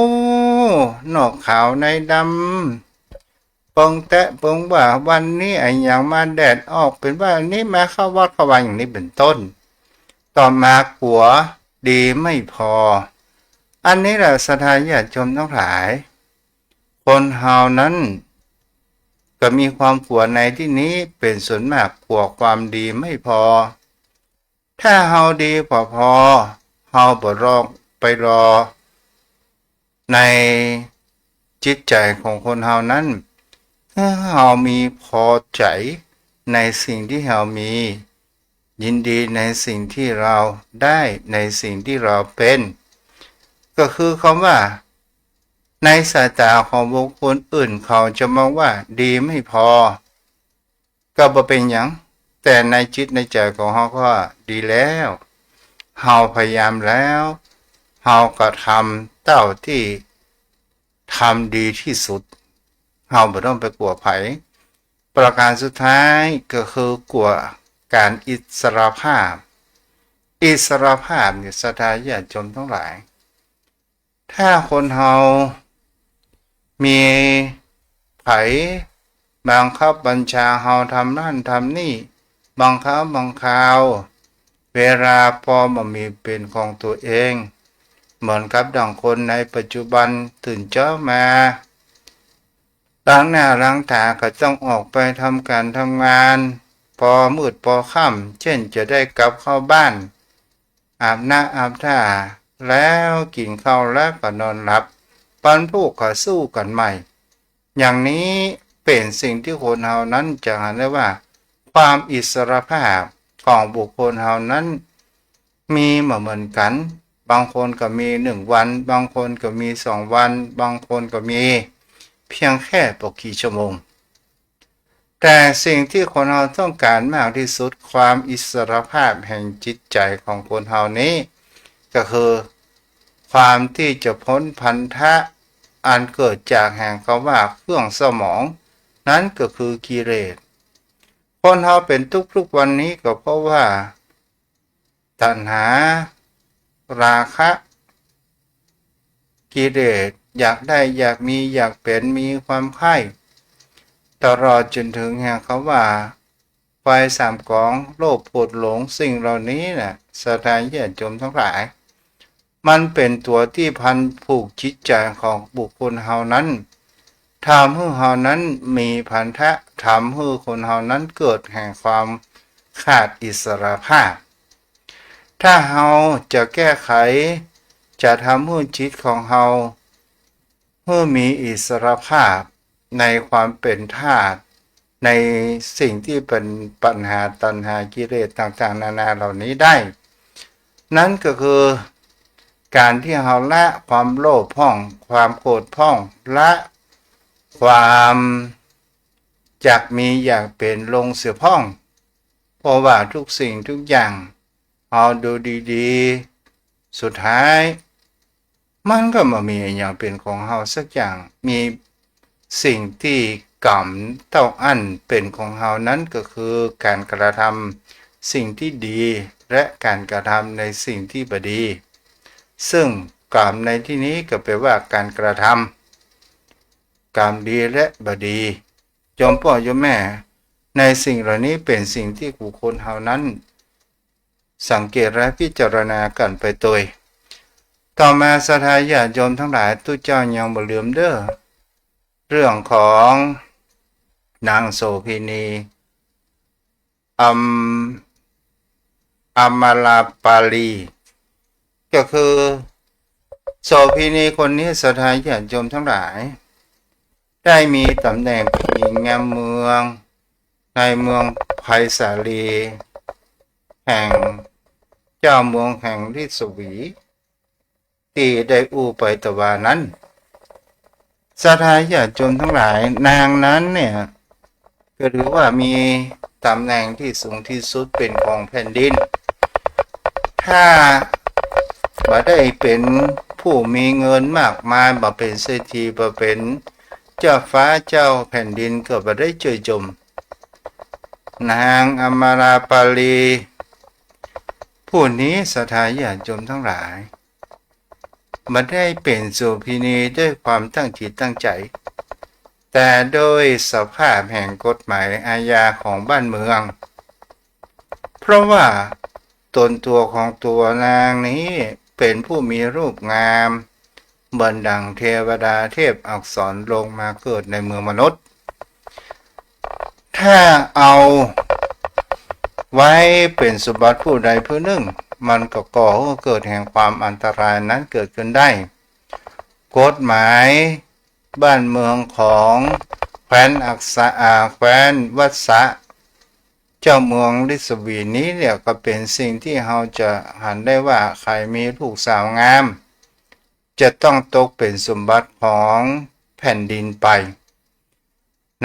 นอกขาวในดำปองแตะปองว่าวันนี้ไอ้อย่างมาแดดออกเป็นว่านี่มาเข้าวัดเข้าวันอย่างนี้เป็นต้นต่อมากลัวดีไม่พออันนี้แหละศรัทธาญาติโยมทั้งหลายคนเฮานั้นก็มีความกลัวในที่นี้เป็นส่วนมากกลัวความดีไม่พอถ้าเฮาดีพอเฮาบ่รอไปรอในจิตใจของคนเฮานั้นถ้าเฮามีพอใจในสิ่งที่เฮามียินดีในสิ่งที่เราได้ในสิ่งที่เราเป็นก็คือคำว่าในสายตาของบุคคลอื่นเขาจะมองว่าดีไม่พอก็บ่เป็นหยังแต่ในจิตในใจของเขาก็ดีแล้วเฮาพยายามแล้วเฮาก็ทำเท่าที่ทำดีที่สุด เฮาบ่ต้องไปกลัวไผประการสุดท้ายก็คือกลัวการอิสรภาพอิสรภาพเนี่ยศรัทธาญาติโยมทั้งหลายถ้าคนเฮามีไผบังคับบัญชาเฮาทำนั่นทำนี่บังคับบังคาวเวลาพอมามีเป็นของตัวเองเหมือนกับดังคนในปัจจุบันตื่นเช้ามาล้างหน้าล้างตาก็ต้องออกไปทำการทำงานพอมืดพอค่ำเช่นจะได้กลับเข้าบ้านอาบน้ำอาบท่าแล้วกินข้าวแล้วก็นอนหลับปันผู้ก็สู้กันใหม่อย่างนี้เป็นสิ่งที่คนเฮานั้นจะเห็นได้ว่าความอิสรภาพของบุคคลเฮานั้นมีเหมือนกันบางคนก็มี1 วันบางคนก็มี2 วันบางคนก็มีเพียงแค่ปกี่ชั่วโมงแต่สิ่งที่คนเราต้องการมากที่สุดความอิสรภาพแห่งจิตใจของคนเรานี้ก็คือความที่จะพ้นพันธะอันเกิดจากแห่งคำว่าเครื่องสมองนั้นก็คือกิเลสคนเราเป็นทุกๆวันนี้ก็เพราะว่าตัณหาราคะกิเลสอยากได้อยากมีอยากเป็นมีความใคร่ตลอดจนถึงแห่งคำว่าไฟ3 กองโลภโกรธหลงสิ่งเหล่านี้น่ะศรัทธาญาติโยมทั้งหลายมันเป็นตัวที่พันผูกจิตใจของบุคคลเฮานั้นทำให้เฮานั้นมีพันธะทำให้คนเฮานั้นเกิดแห่งความขาดอิสรภาพถ้าเฮาจะแก้ไขจะทำให้จิตของเฮาให้มีอิสรภาพในความเป็นธาตุในสิ่งที่เป็นปัญหาตัณหากิเลสต่างๆนานาเหล่านี้ได้นั่นก็คือการที่เราละความโลภพ่องความโกรธพ่องละความอยากมีอยากเป็นลงเสียพ่องเพราะว่าทุกสิ่งทุกอย่างเอาดูดีๆสุดท้ายมันก็มามีอย่างเป็นของเราสักอย่างมีสิ่งที่กรรมต้องอันเป็นของเรานั้นก็คือการกระทำสิ่งที่ดีและการกระทำในสิ่งที่บดีซึ่งกรรมในที่นี้ก็แปลว่าการกระทำกรรมดีและบดีโยมพ่อโยมแม่ในสิ่งเหล่านี้เป็นสิ่งที่บุคคลเฮานั้นสังเกตและพิจารณากันไปโดยต่อมาศรัทธาญาติโยมทั้งหลายทุกเจ้ายังบ่ลืมเด้อเรื่องของนางโสภิณีอมาลาปาลีก็คือโสภิณีคนนี้ศรัทธาญาติโยมทั้งหลายได้มีตำแหน่งเป็นหญิงงามเมืองในเมืองไผ่สาลีแห่งเจ้าเมืองแห่งฤศวีที่ได้อู้ไปตะวานั้นศรัทธาญาติโยมทั้งหลายนางนั้นเนี่ยก็ถือว่ามีตำแหน่งที่สูงที่สุดเป็นของแผ่นดินถ้าบ่ได้เป็นผู้มีเงินมากมายบ่เป็นเศรษฐีบ่เป็นเจ้าฟ้าเจ้าแผ่นดินก็บ่ได้เจยจมนางอมาราปาลีผู้นี้ศรัทธาญาติโยมทั้งหลายบ่ได้เป็นโสภิณีด้วยความตั้งจิตตั้งใจแต่โดยสภาพแห่งกฎหมายอาญาของบ้านเมืองเพราะว่าตนตัวของตัวนางนี้เป็นผู้มีรูปงามเหมือนดังเทวดาเทพอักษรลงมาเกิดในเมืองมนุษย์ถ้าเอาไว้เป็นสมบัติผู้ใดผู้หนึ่งมันก็ก่อให้เกิดแห่งความอันตรายนั้นเกิดขึ้นได้กฎหมายบ้านเมืองของแคว้นอักษะแคว้นวัดสะเจ้าเมืองฤศวีนี้เนี่ยก็เป็นสิ่งที่เราจะหันได้ว่าใครมีลูกสาวงามจะต้องตกเป็นสมบัติของแผ่นดินไป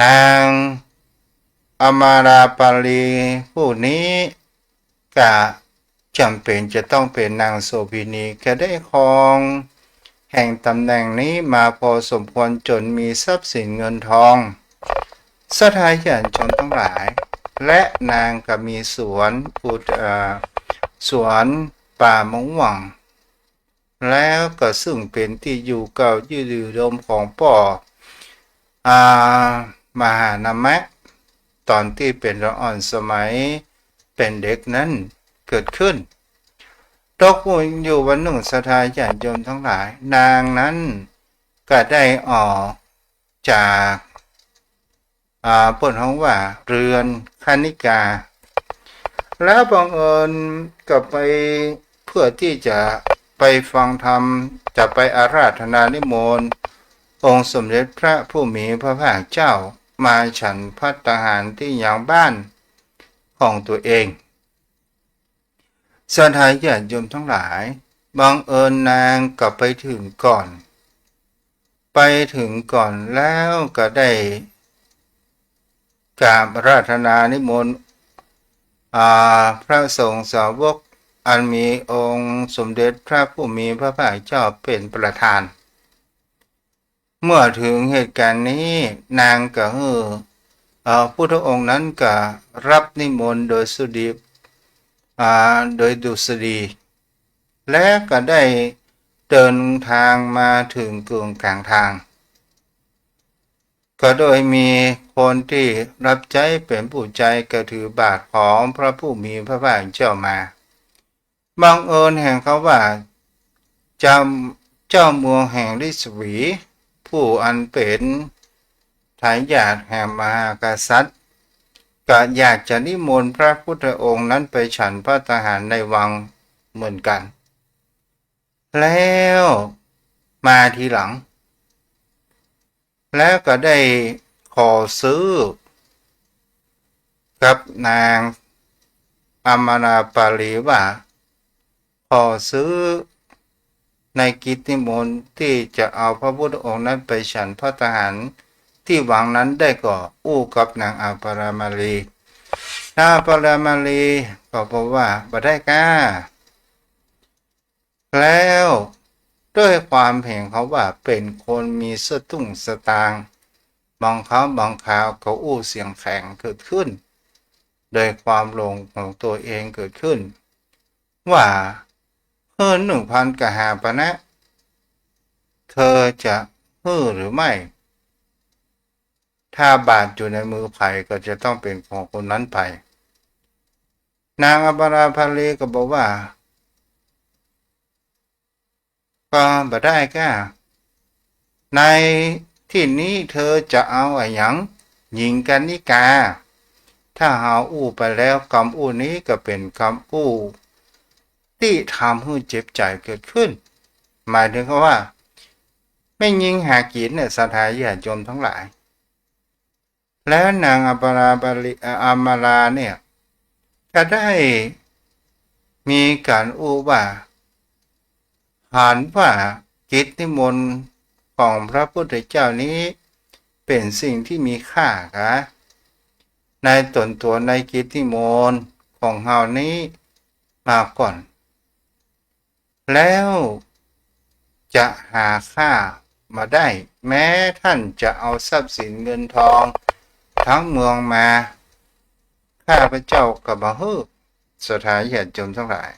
นางอมาราปาลีผู้นี้ก็จำเป็นจะต้องเป็นนางโสภิณีแค่ได้ครอง แห่งตำแหน่งนี้มาพอสมควรจนมีทรัพย์สินเงินทองสทายญาติชนทั้งหลายและนางก็มีสวนป่ามงหวังแล้วก็ซึ่งเป็นที่อยู่เก่ายืดดมของป่อมหานามะตอนที่เป็นละอ่อนสมัยเป็นเด็กนั้นเกิดขึ้นตกอยู่วันหนึ่งสทายญาติโยมทั้งหลายนางนั้นก็ได้ออกจากปนห้องว่าเรือนคณิกาแล้วบังเอิญก็ไปเพื่อที่จะไปฟังธรรมจะไปอาราธนานิมนต์องค์สมเด็จพระผู้มีพระภาคเจ้ามาฉันภัตตาหารที่ยังบ้านของตัวเองสทายญาติโยมทั้งหลายบังเอิญนางก็ไปถึงก่อนแล้วก็ได้กราบอาราธนานิมนต์พระสงฆ์สาวกอันมีองค์สมเด็จพระผู้มีพระภาคเจ้าเป็นประธานเมื่อถึงเหตุการณ์นี้นางก็พุทธองค์นั้นก็รับนิมนต์โดยดุษฎีและก็ได้เดินทางมาถึงกึ่งกลางทางก็โดยมีคนที่รับใจเป็นผู้ใจก็ถือบาทของพระผู้มีพระภาคเจ้ามาบังเอิญแห่งเขาว่าเจ้าเมืองแห่งฤาษี ผู้อันเป็นทายาทแห่งมหากษัตริย์ก็อยากจะนิมนต์พระพุทธองค์นั้นไปฉันภัตตาหารในวังเหมือนกันแล้วมาทีหลังแล้วก็ได้ขอซื้อกับนางอมราปาลีว่าขอซื้อในกิจนิมนต์ที่จะเอาพระพุทธองค์นั้นไปฉันภัตตาหารที่วังนั้นได้ก็อู้กับนางอัปรามาลีนางอัปรามาลีก็บอกว่าบ่ได้ก้าแล้วด้วยความเห็นเขาว่าเป็นคนมีสตุ้งสตางค์บางครั้งบางคราวเขาอู้เสียงแข็งเกิดขึ้นโดยความหลงของตัวเองเกิดขึ้นว่า1,000 กหาปณะเธอจะหรือไม่ถ้าบาทอยู่ในมือไผ่ก็จะต้องเป็นของคนนั้นไปนางอัปราภาลีก็บอกว่าก็บ่ได้ก้าในที่นี้เธอจะเอาอะไรหยังหญิงกันนิกาถ้าหาอู้ไปแล้วคำอู้นี้ก็เป็นคำอู้ที่ทำให้เจ็บใจเกิดขึ้นหมายถึงว่าไม่ยิงหากินเนี่ยสทายญาติโยมทั้งหลายแล้วนางอัปราบาลีอามาลาเนี่ยก็ได้มีการอู้ว่าหันว่ากิจนิมนต์ของพระพุทธเจ้านี้เป็นสิ่งที่มีค่าค่ะในตนตัวในกิจนิมนต์ของเฮานี้มาก่อนแล้วจะหาค่ามาได้แม้ท่านจะเอาทรัพย์สินเงินทองทั้งเมืองมาข้าพเจ้าก็บ่ฮู้สถานญาติโยมทั้งหลาย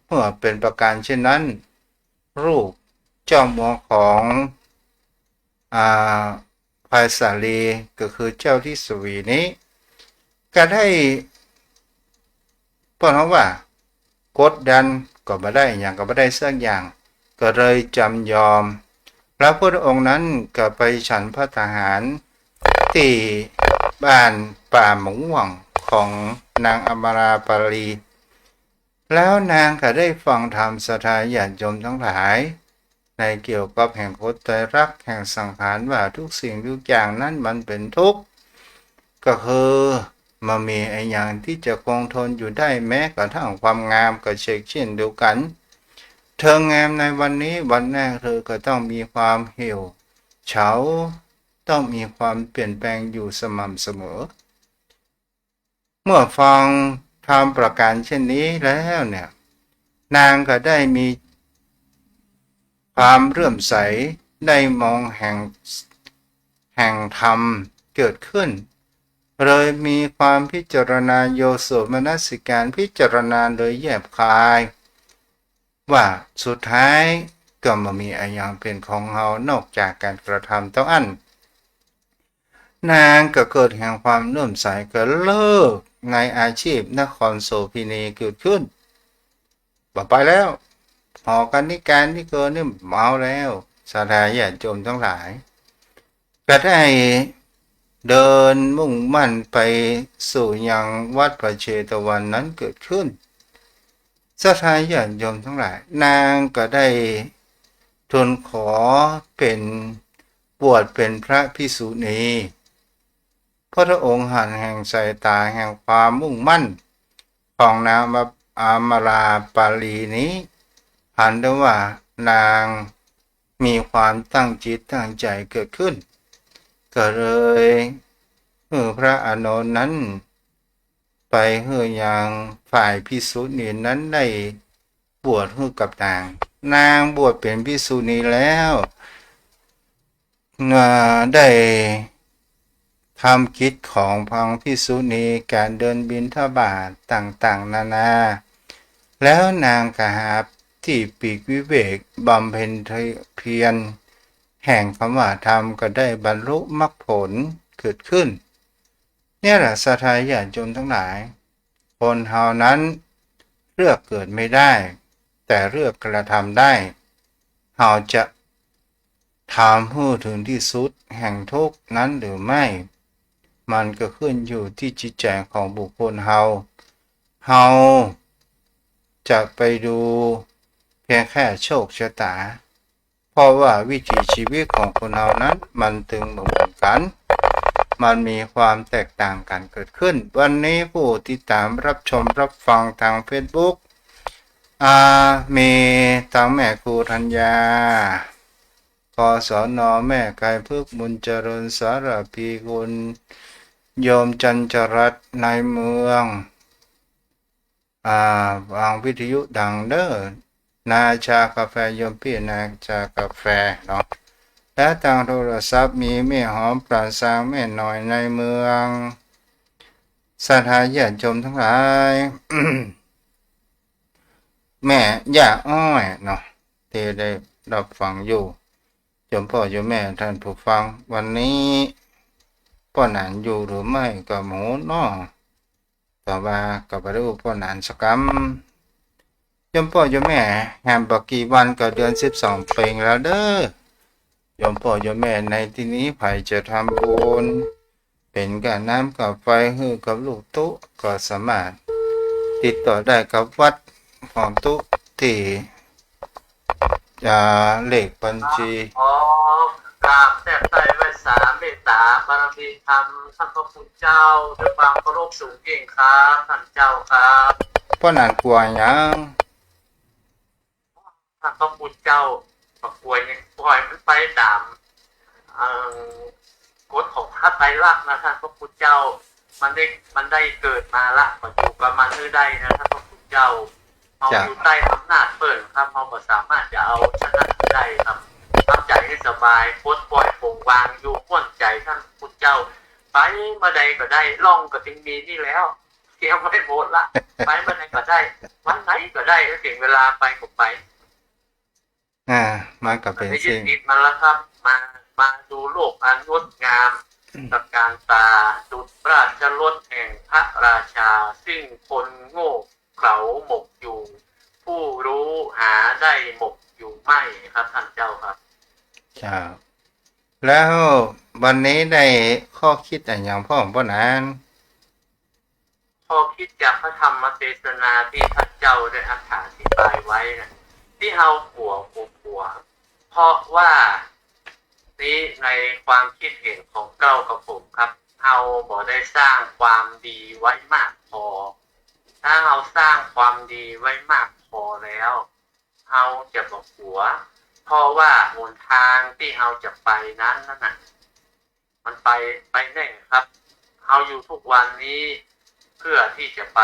เมื่อเป็นประการเช่นนั้นรูปเจ้าเมืองของภายสาลีก็คือเจ้าที่สวีนี้ก็ได้เพราะว่ากดดันก็ไม่ได้อย่างก็ไม่ได้สักอย่างก็เลยจำยอมพระพุทธองค์นั้นก็ไปฉันภัตตาหารที่บ้านป่าหมงหวังของนางอมราปาลีแล้วนางก็ได้ฟังธรรมสทายญาติโยมทั้งหลายในเกี่ยวกับแห่งโคตรไตรลักษณ์แห่งสังขารว่าทุกสิ่งทุกอย่างนั้นมันเป็นทุกข์ก็คือมันมีไอ้อย่างที่จะคงทนอยู่ได้แม้กระทั่งความงามก็เช่นเดียวกันเธองามในวันนี้วันแรกเธอก็ต้องมีความเหี่ยวเฉาต้องมีความเปลี่ยนแปลงอยู่สม่ำเสมอเมื่อฟังธรรมประการเช่นนี้แล้วเนี่ยนางก็ได้มี ความเลื่อมใสได้มองแห่งธรรมเกิดขึ้นเลยมีความพิจารณาโยโสมนสิการพิจารณาโดยแยบคายว่าสุดท้ายก็ไม่มีอะไรอย่างเป็นของเฮานอกจากการกระทำต้องอันนางก็เกิดแห่งความเลื่อมใสก็เลิกในอาชีพนครโสพินีเกิดขึ้นบอกไปแล้วหอกันนิการที่เกินนี่เมาแล้วสาธาญาติโยมทั้งหลายก็ได้เดินมุ่งมั่นไปสู่ยังวัดพระเชตวันนั้นเกิดขึ้นสาธาญาติโยมทั้งหลายนางก็ได้ทูลขอเป็นบวชเป็นพระภิกษุณีพระองค์หันแห่งสายตาแห่งความมุ่งมั่นของนางอามาราปาลีนี้หันได้ว่านางมีความตั้งจิตตั้งใจเกิดขึ้นก็เลยพระอานนท์นั้นไปยังฝ่ายภิกษุณีนั้นได้บวชให้กับนางบวชเป็นภิกษุณีแล้วได้ทำกิจของพังภิกษุณีการเดินบิณฑบาตต่างๆนานาแล้วนางก็หาที่ปีกวิเวกบำเพ็ญเพียรแห่งคำว่าธรรมก็ได้บรรลุมรรคผลเกิดขึ้นเนี่ยแหละสัทธาญาติโยมทั้งหลายคนเฮานั้นเลือกเกิดไม่ได้แต่เลือกกระทำได้เฮาจะทำให้ถึงที่สุดแห่งทุกข์นั้นหรือไม่มันก็ขึ้นอยู่ที่จิตใจของบุคคลเฮาจะไปดูเพียงแค่โชคชะตาเพราะว่าวิถีชีวิตของคนเฮานั้นมันตึงเหมือนกันมันมีความแตกต่างกันเกิดขึ้นวันนี้ผู้ติดตามรับชมรับฟังทาง Facebook มีทางแม่ครูธัญญากศน.แม่ไก่พึกษ์บุญเจริญสารพีกุลโยมจันจรัตน์ในเมืองวางวิทยุดังเด้อนาชากาแฟโยมพี่นาชากาแฟเนาะและทางโทรศัพท์มีแม่หอมปราศางแม่หน่อยในเมืองสาธาญาติโยมทั้งหลาย แม่ย่าอ้อยเนาะที่ได้รับฟังอยู่โยมพ่อโยมแม่ท่านผู้ฟังวันนี้พ่อหนานอยู่หรือไม่ก็หมูเนาะต่อมาก็ไปดูพ่อหนานสักคำโยมพ่อโยมแม่แฮมบอกกี่วันก็เดือน12ปีแล้วเด้อโยมพ่อโยมแม่ในที่นี้ไผจะทำบุญเป็นกับน้ำกับไฟฮือกับลูกตุ๊ก็สามารถติดต่อได้กับวัดของตุ๊ที่เลขบัญชีกราบแทบใจไว้สาเมตตาบารมีธรรมท่านพระคุณเจ้าด้วยความเคารพสูงยิ่งครับท่านเจ้าครับพ่อหนานกลัวยังท่านพระคุณเจ้าประกวยยังปล่อยมันไปตามกฎของพระไตรลักษณ์นะท่านพระคุณเจ้ามันได้เกิดมาละปัจจุบันมันได้นะท่านพระคุณเจ้าเราอยู่ใต้อำนาจเปิดครับเราสามารถจะเอาชนะได้ครับทำใจให้สบายปลดปล่อยโปร่งวางอยู่พ้นใจท่านคุณเจ้าไปมาใดก็ได้ล่องก็จึงมีนี่แล้วเที่ยวไม่หมดละไปมาไหนก็ได้วันไหนก็ได้ถ้าถึงเวลาไปก็ไปมันก็เป็นสิ่งติดมาแล้วครับมาดูโลกอันงดงามตะการตาดุจราชรถแห่งพระราชาซึ่งคนโง่เขลาหมกอยู่ผู้รู้หาได้หมกอยู่ไม่ครับท่านเจ้าครับครับแล้ววันนี้ได้ข้อคิดอย่างพ่อนานข้อคิดจากพระธรรมเทศนาที่ท่านเจ้าได้อธิบายไว้นะที่เฮาปัวเพราะว่านี้ในความคิดเห็นของเก้ากับผมครับเฮาบ่ได้สร้างความดีไว้มากพอถ้าเราสร้างความดีไว้มากพอแล้วเราจะบอกหัวเพราะว่าหนทางที่เราจะไปนั้นน่ะมันไปแน่ครับเราอยู่ทุกวันนี้เพื่อที่จะไป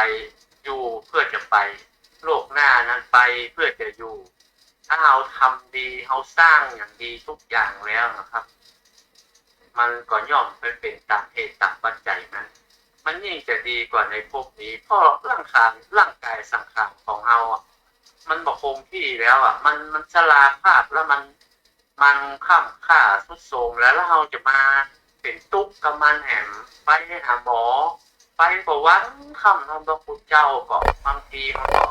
อยู่เพื่อจะไปโลกหน้านั้นไปเพื่อจะอยู่ ถ้าเราทำดีเราสร้างอย่างดีทุกอย่างแล้วนะครับมันก็ย่อมไปเป็นตามเหตุตามปัจจัยนั้นมันยิ่งจะดีกว่าในภพนี้เพราะร่างกายสังขารของเราอ่ะมันบอกคงที่แล้วอ่ะมันชราภาพแล้วมันข้ามค่าสุดโทรมแล้วเราจะมาเป็นตุ๊กกับมันแหมไปหาหมอไปบอกว่าคำทำพระพุทธเจ้าก็บางทีมันก็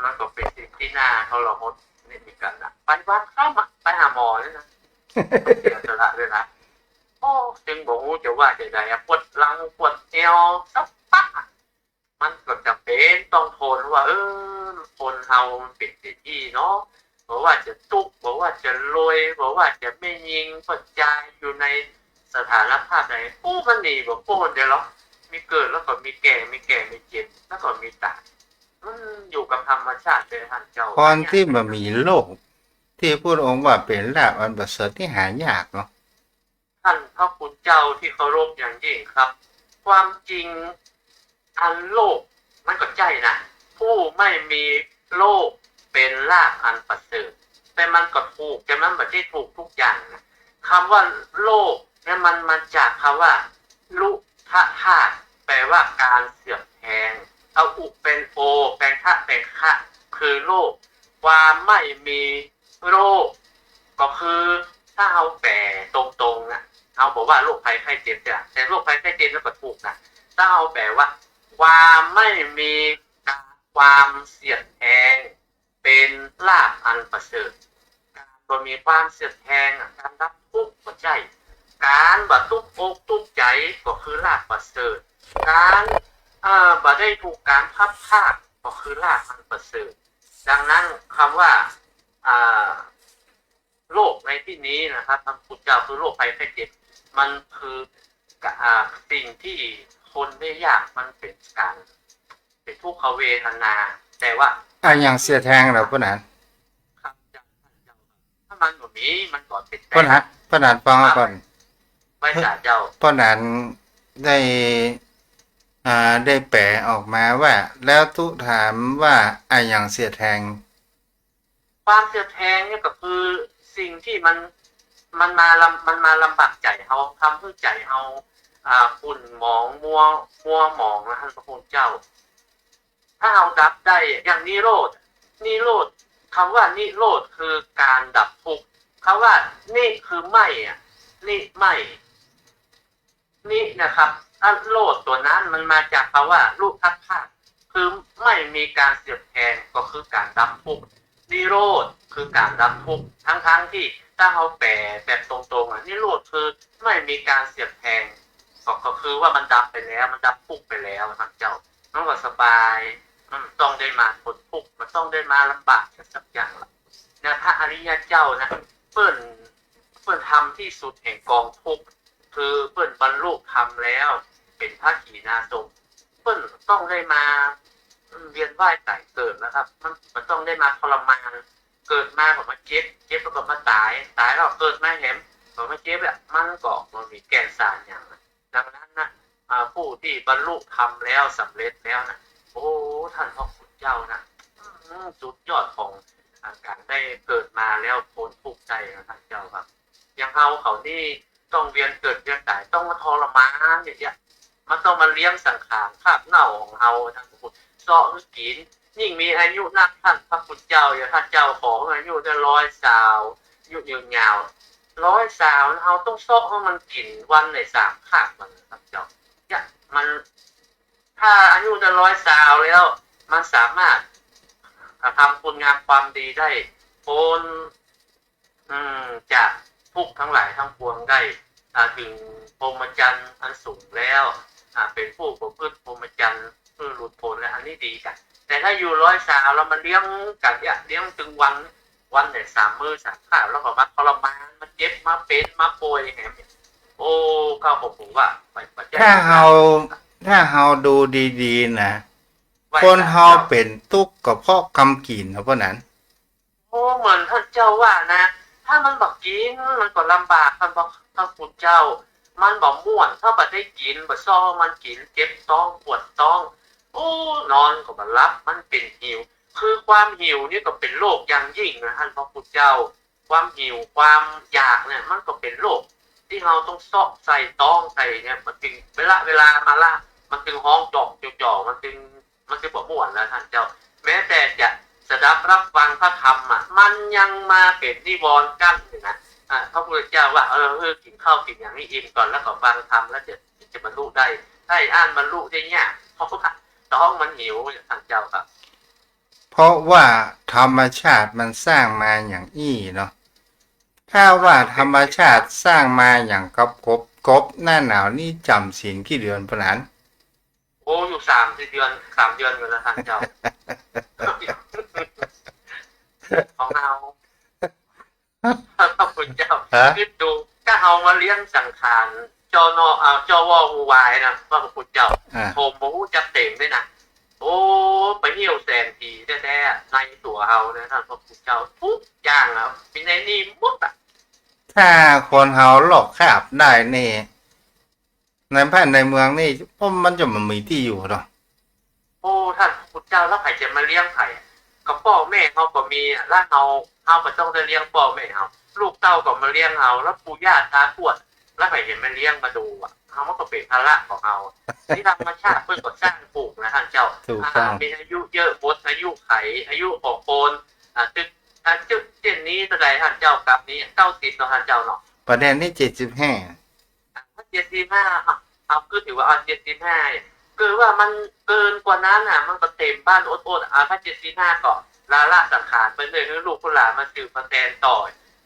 มันก็เป็นสิ่งที่น่าเขาเราหดนี่มีกันนะไปวัดเข้ามาไปหาหมอเลยนะเสียสละเลยนะโอ้จึงบอกจะว่าจะได้ปวดหลังปวดเอวสักปักมันก็จะเป็นต้องทนว่าคนเฮามันเป็นที่เนาะบอกว่าจะตุกบอกว่าจะรวยบอกว่าจะไม่ยิงปัจจัยอยู่ในสถานภาพไหนมันหนีบอกเดี๋ยวหรอมีเกิดแล้วก็มีแก่มีเจ็บแล้วก็มีตายมันอยู่กับธรรมชาติเลยท่านเจ้าพรที่มันมีโลกที่พูดองค์ว่าเป็นลาภอันประเสริฐที่หายากเนาะท่านพระคุณเจ้าที่เคารพอย่างยิ่งครับความจริงอันโลกมันก็ใจนะผู้ไม่มีโลกเป็นลาภอันประเสริฐแต่มันก็ถูกแต่มันไม่ได้ถูกทุกอย่างนะคำว่าโลกเนี่ยมันมาจากคำว่าลุทะธาตุแปลว่าการเสื่อมแทงเอาอุเป็นโอแปลงทะเป็นคะคือโลกความไม่มีโรคก็คือถ้าเอาแปลตรงๆนะเอาบอกว่าโรคภัยไข้เจ็บเนี่ยแต่โรคภัยไข้เจ็บแล้วก็ถูกนะถ้าเอาแปลว่าความไม่มีความเสียดแทงเป็นลาภอันประเสริฐการบ่มีความเสียดแทงการรับทุกข์ก็ใช่การบ่ทุกข์อกทุกข์ใจก็คือลาภประเสริฐการบ่ได้ถูกการพัดพรากก็คือลาภอันประเสริฐดังนั้นคำว่าโรคในที่นี้นะครับพระพุทธเจ้าคือโรคภัยไข้เจ็บมันคือสิ่งที่คนได้ยากมันเป็นการเป็นทุกขเวทนาแต่ว่าอย่างเสียแทงเราพนั้นครับถ้ามันแบบนี้มันก่อนเป็นพนั้นฟังก่อนไม่จ่าเจ้าพนั้นได้แปลออกมาว่าแล้วทุถามว่าอย่างเสียแทงความเสียแทงเนี่ยก็คือสิ่งที่มันมาลำบากใจเขาทำเพื่อใจเขาฝุ่นหมองมัวหมองนะท่านพระคุณเจ้าถ้าเราดับได้อย่างนิโรธคำว่านิโรธคือการดับทุกข์คำว่านี่คือไม่นี่นะครับอันโลดตัวนั้นมันมาจากคำว่ารูปทัศน์คือไม่มีการเสียบแทงก็คือการดับทุกข์นิโรธคือการดับทุกข์ทั้งที่ถ้าเขาแปลแบบตรงๆนิโรธคือไม่มีการเสียบแทงก็คือว่ามันดับไปแล้วมันดับทุกข์ไปแล้วท่านเจ้ามันก็สบายมันต้องได้มาผลทุกข์มันต้องได้มาลำบากสักอย่างละนะพระอริยเจ้านะเปิ้นทำที่สุดแห่งกองทุกข์คือเปิ้นบรรลุธรรมแล้วเป็นพระขีณาสพเปิ้นต้องได้มาเวียนว่ายตายเกิดนะครับมันต้องได้มาทรมานเกิดมาก็มาเจ็บแล้วก็มาตายแล้วเกิดมาแหมก็มาเจ็บแบบมันก็มันมีแก่นสารอย่างดังนั้นนะผู้ที่บรรลุธรรมแล้วสำเร็จแล้วนะโอ้ท่านพระคุณเจ้านะสุดยอดของการได้เกิดมาแล้วพ้นทุกข์ใจนะท่านเจ้าครับอย่างเขานี่ต้องเวียนเกิดเวียนตายต้องมาทรมานอย่างเงี้ยมันต้องมาเลี้ยงสังขารคาบเน่าของเราท่านพระคุณเสาะกินยิ่งมีอายุนักท่านพระคุณเจ้าอย่างท่านเจ้าของอายุจะ100 สาวอายุยืนยาว100 สาวเราต้องเสาะให้มันกินวันใน3 คาบมันท่านเจ้าเนี่ยมันถ้าอายุจะ100 สาวแล้วมันสามารถทำคุณงามความดีได้พ้นจากทุกข์ทั้งหลายทั้งปวงได้ถึงพรหมจรรย์อันสูงแล้วเป็นผู้ประพฤติพรหมจรรย์เพื่อหลุดพ้นและอันนี้ดีกันแต่ถ้าอยู่100 สาวแล้วมันเลี้ยงกันเลี้ยงถึงวันเนี่ย3 มื้อ3 คาบแล้วก็มาทรมานมาเจ็บมาเป็นมาป่วยแหมโอ้ข้าผมว่าถ้าเฮาดูดีๆนะคนเฮาเป็นทุกข์ก็เพราะกรรมกินเพราะนั้นเหมือนท่านเจ้าว่านะถ้ามันบอกกินมันก็ลำบากท่านบอกพระคุณเจ้ามันบอกม่วนถ้าบ่ได้กินบ่ซ้อมันกินเจ็บท้องปวดท้องนอนก็บ่หลับมันเป็นหิว คือความหิวนี่ก็เป็นโรคอย่างยิ่งนะท่านพระพุทธเจ้าความหิวความอยากเนี่ยมันก็เป็นโรคที่เราต้องซอกใส่ต้องใส่เนี่ยมันจึงเวลามาละมันจึงห้องจอกจ่อมันจึงบ่ม่วนแล้วท่านเจ้าแม้แต่จะสดับรับฟังพระธรรมอ่ะมันยังมาเป็นนิวรณ์กั้นอยู่นะพระพุทธเจ้าว่ากินข้าวกินอย่างนี้อิ่มก่อนแล้วก็ฟังธรรมแล้วจะบรรลุได้ถ้าอ่านบรรลุได้เนี่ยเพราะว่าท้องมันหิวท่านเจ้าครับเพราะว่าธรรมชาติมันสร้างมาอย่างอี้เนาะถ้าว่าธรรมชาติสร้างมาอย่างกบหน้าหนาวนี่จำศีลกี่เดือนปะนั้นโอ้อยู่3 เดือนอยู่แล้วท่านเจ้าของเราพระพุทธเจ้าคิดดูถ้าเอามาเลี้ยงสังขารจวอูวายนะพระพุทธเจ้าโทมมูจะเต็มด้วยนะโอ้ไปเหี่ยวแสนทีแท้ๆในตัวเฮานะท่านพระพุทธเจ้าทุกอย่างแล้วมีในนี้หมดอ่ะถ้าคนเฮาหลอกคาบได้นี่ในบ้านในเมืองนี่เพราะมันจะมันมีที่อยู่เนาะโอ้ท่านพระพุทธเจ้าแล้วใครจะมาเลี้ยงใครกับพ่อแม่เขาก็มีแล้วเขาก็ต้องได้เลี้ยงพ่อแม่เขาลูกเต้าก็มาเลี้ยงเขาแล้วปู่ย่าตาทวดแล้วใครเห็นมาเลี้ยงมาดูอ่ะเขาก็เป็นภาระของเขาที่ธรรมชาติเพื่อก่อสร้างปลูกนะท่านเจ้ามีอายุเยอะบดอายุไขอายุออกโคนจุดเช่นนี้แสดงท่านเจ้ากับนี้90ต่อท่านเจ้าเนาะประเด็นที่75 75เอาคือถือว่า75คือว่ามันเกินกว่านั้นอ่ะมันก็เต็มบ้านอดถ้า75ก็ละสังขารไปเลยให้ลูกหลานมาสืบมาแทนต่อ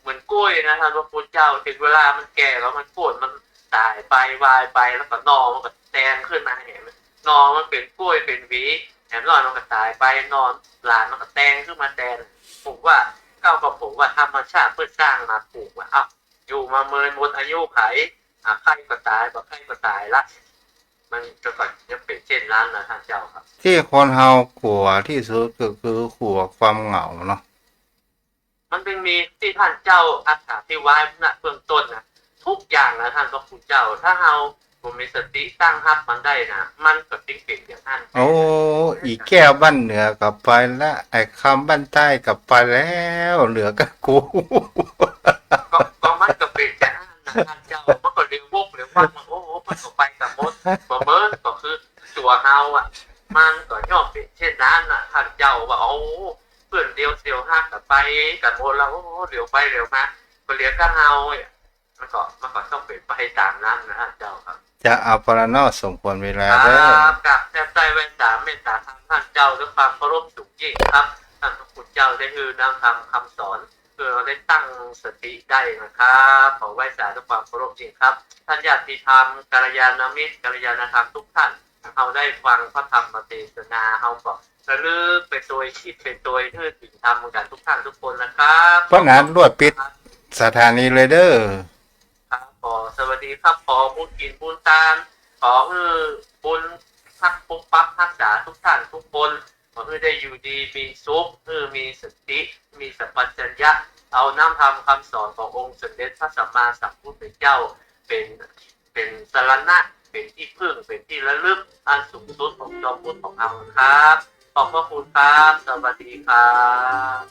เหมือนกล้วยนะท่านพระพุทธเจ้าถึงเวลามันแก่แล้วมันโค่นมันตายไปวายไปแล้วก็นอมันก็แตงขึ้นมาเห็นไหมนอมันเป็นกล้วยเป็นหวีแถมนอนมันก็ตายไปนอนหลานมันก็แตงขึ้นมาแทนผมว่าผมว่าธรรมชาติเพื่อสร้างมาปลูกว่าอยู่มาเมินหมดอายุไขใครก็ตายบอกใครก็ตายละมันจะก่อนจะเป็นเช่นนั้นนะท่านเจ้าครับที่คนเฮากลัวที่สุดก็คือกลัวความเหงาเนาะมันเป็นมีที่ท่านเจ้าอธิบายนะเบื้องต้นนะทุกอย่างนะท่านพระคุณเจ้าถ้าเฮาผมมีสติตั้งรับมันได้นะมันก็ติ้งเป็นอย่างนั้นโอ้อีแก้วบ้านเหนือกลับไปละไอ้คำบ้านใต้กลับไปแล้วเหลือก็กูก็มันก็เป็นอย่างนั้นนะท่านเจ้ามันก็เรียกวกเรียกว่ามันโอ้มันก็ไปกับมดบ่เมินก็คือตัวเฮาอ่ะมันก็ย่อมเป็นเช่นนั้นนะท่านเจ้าว่าโอ้เพื่อนเดียวเสียวหักกับไปกับโมแล้วเดี๋ยวไปเดี๋ยวมาก็เรียกก็เฮามันก็ต้องเป็นไปตามนั้นนะท่านเจ้าครับจะเอาปรนอสมควรเวลาเด้อกับแทบใจแว่นตาเมตตาทางท่านเจ้าด้วยความเคารพสูงยิ่งครับท่านพระคุณเจ้าได้คือนำทำคำสอนเพื่อเราได้ตั้งสติได้นะครับขอไหว้สาธุความเคารพจริงครับท่านญาติธรรมกัลยาณมิตรกัลยาณธรรมทุกท่านเราได้ฟังพระธรรมเทศนาเราก็ระลึกเป็นตัวคิดเป็นตัวทื่อถึงธรรมกันทุกท่านทุกคนนะครับเพราะนั้นรวดปิดสถานีเลยเด้อครับขอสวัสดีครับขอบุญกินบุญตามขอบุญพักปุ๊บปั๊บรักษาทุกท่านทุกคนขอได้อยู่ดีมีสุขมีสติมีสัมปชัญญะเอาน้ำธรรมคำสอนขององค์สมเด็จพระสัมมาสัมพุทธเจ้าเป็นสรณะเป็นที่พึ่งเป็นที่ระลึกอันสูงสุดของจอมพุทธของเราครับขอบพระคุณครับสวัสดีครับ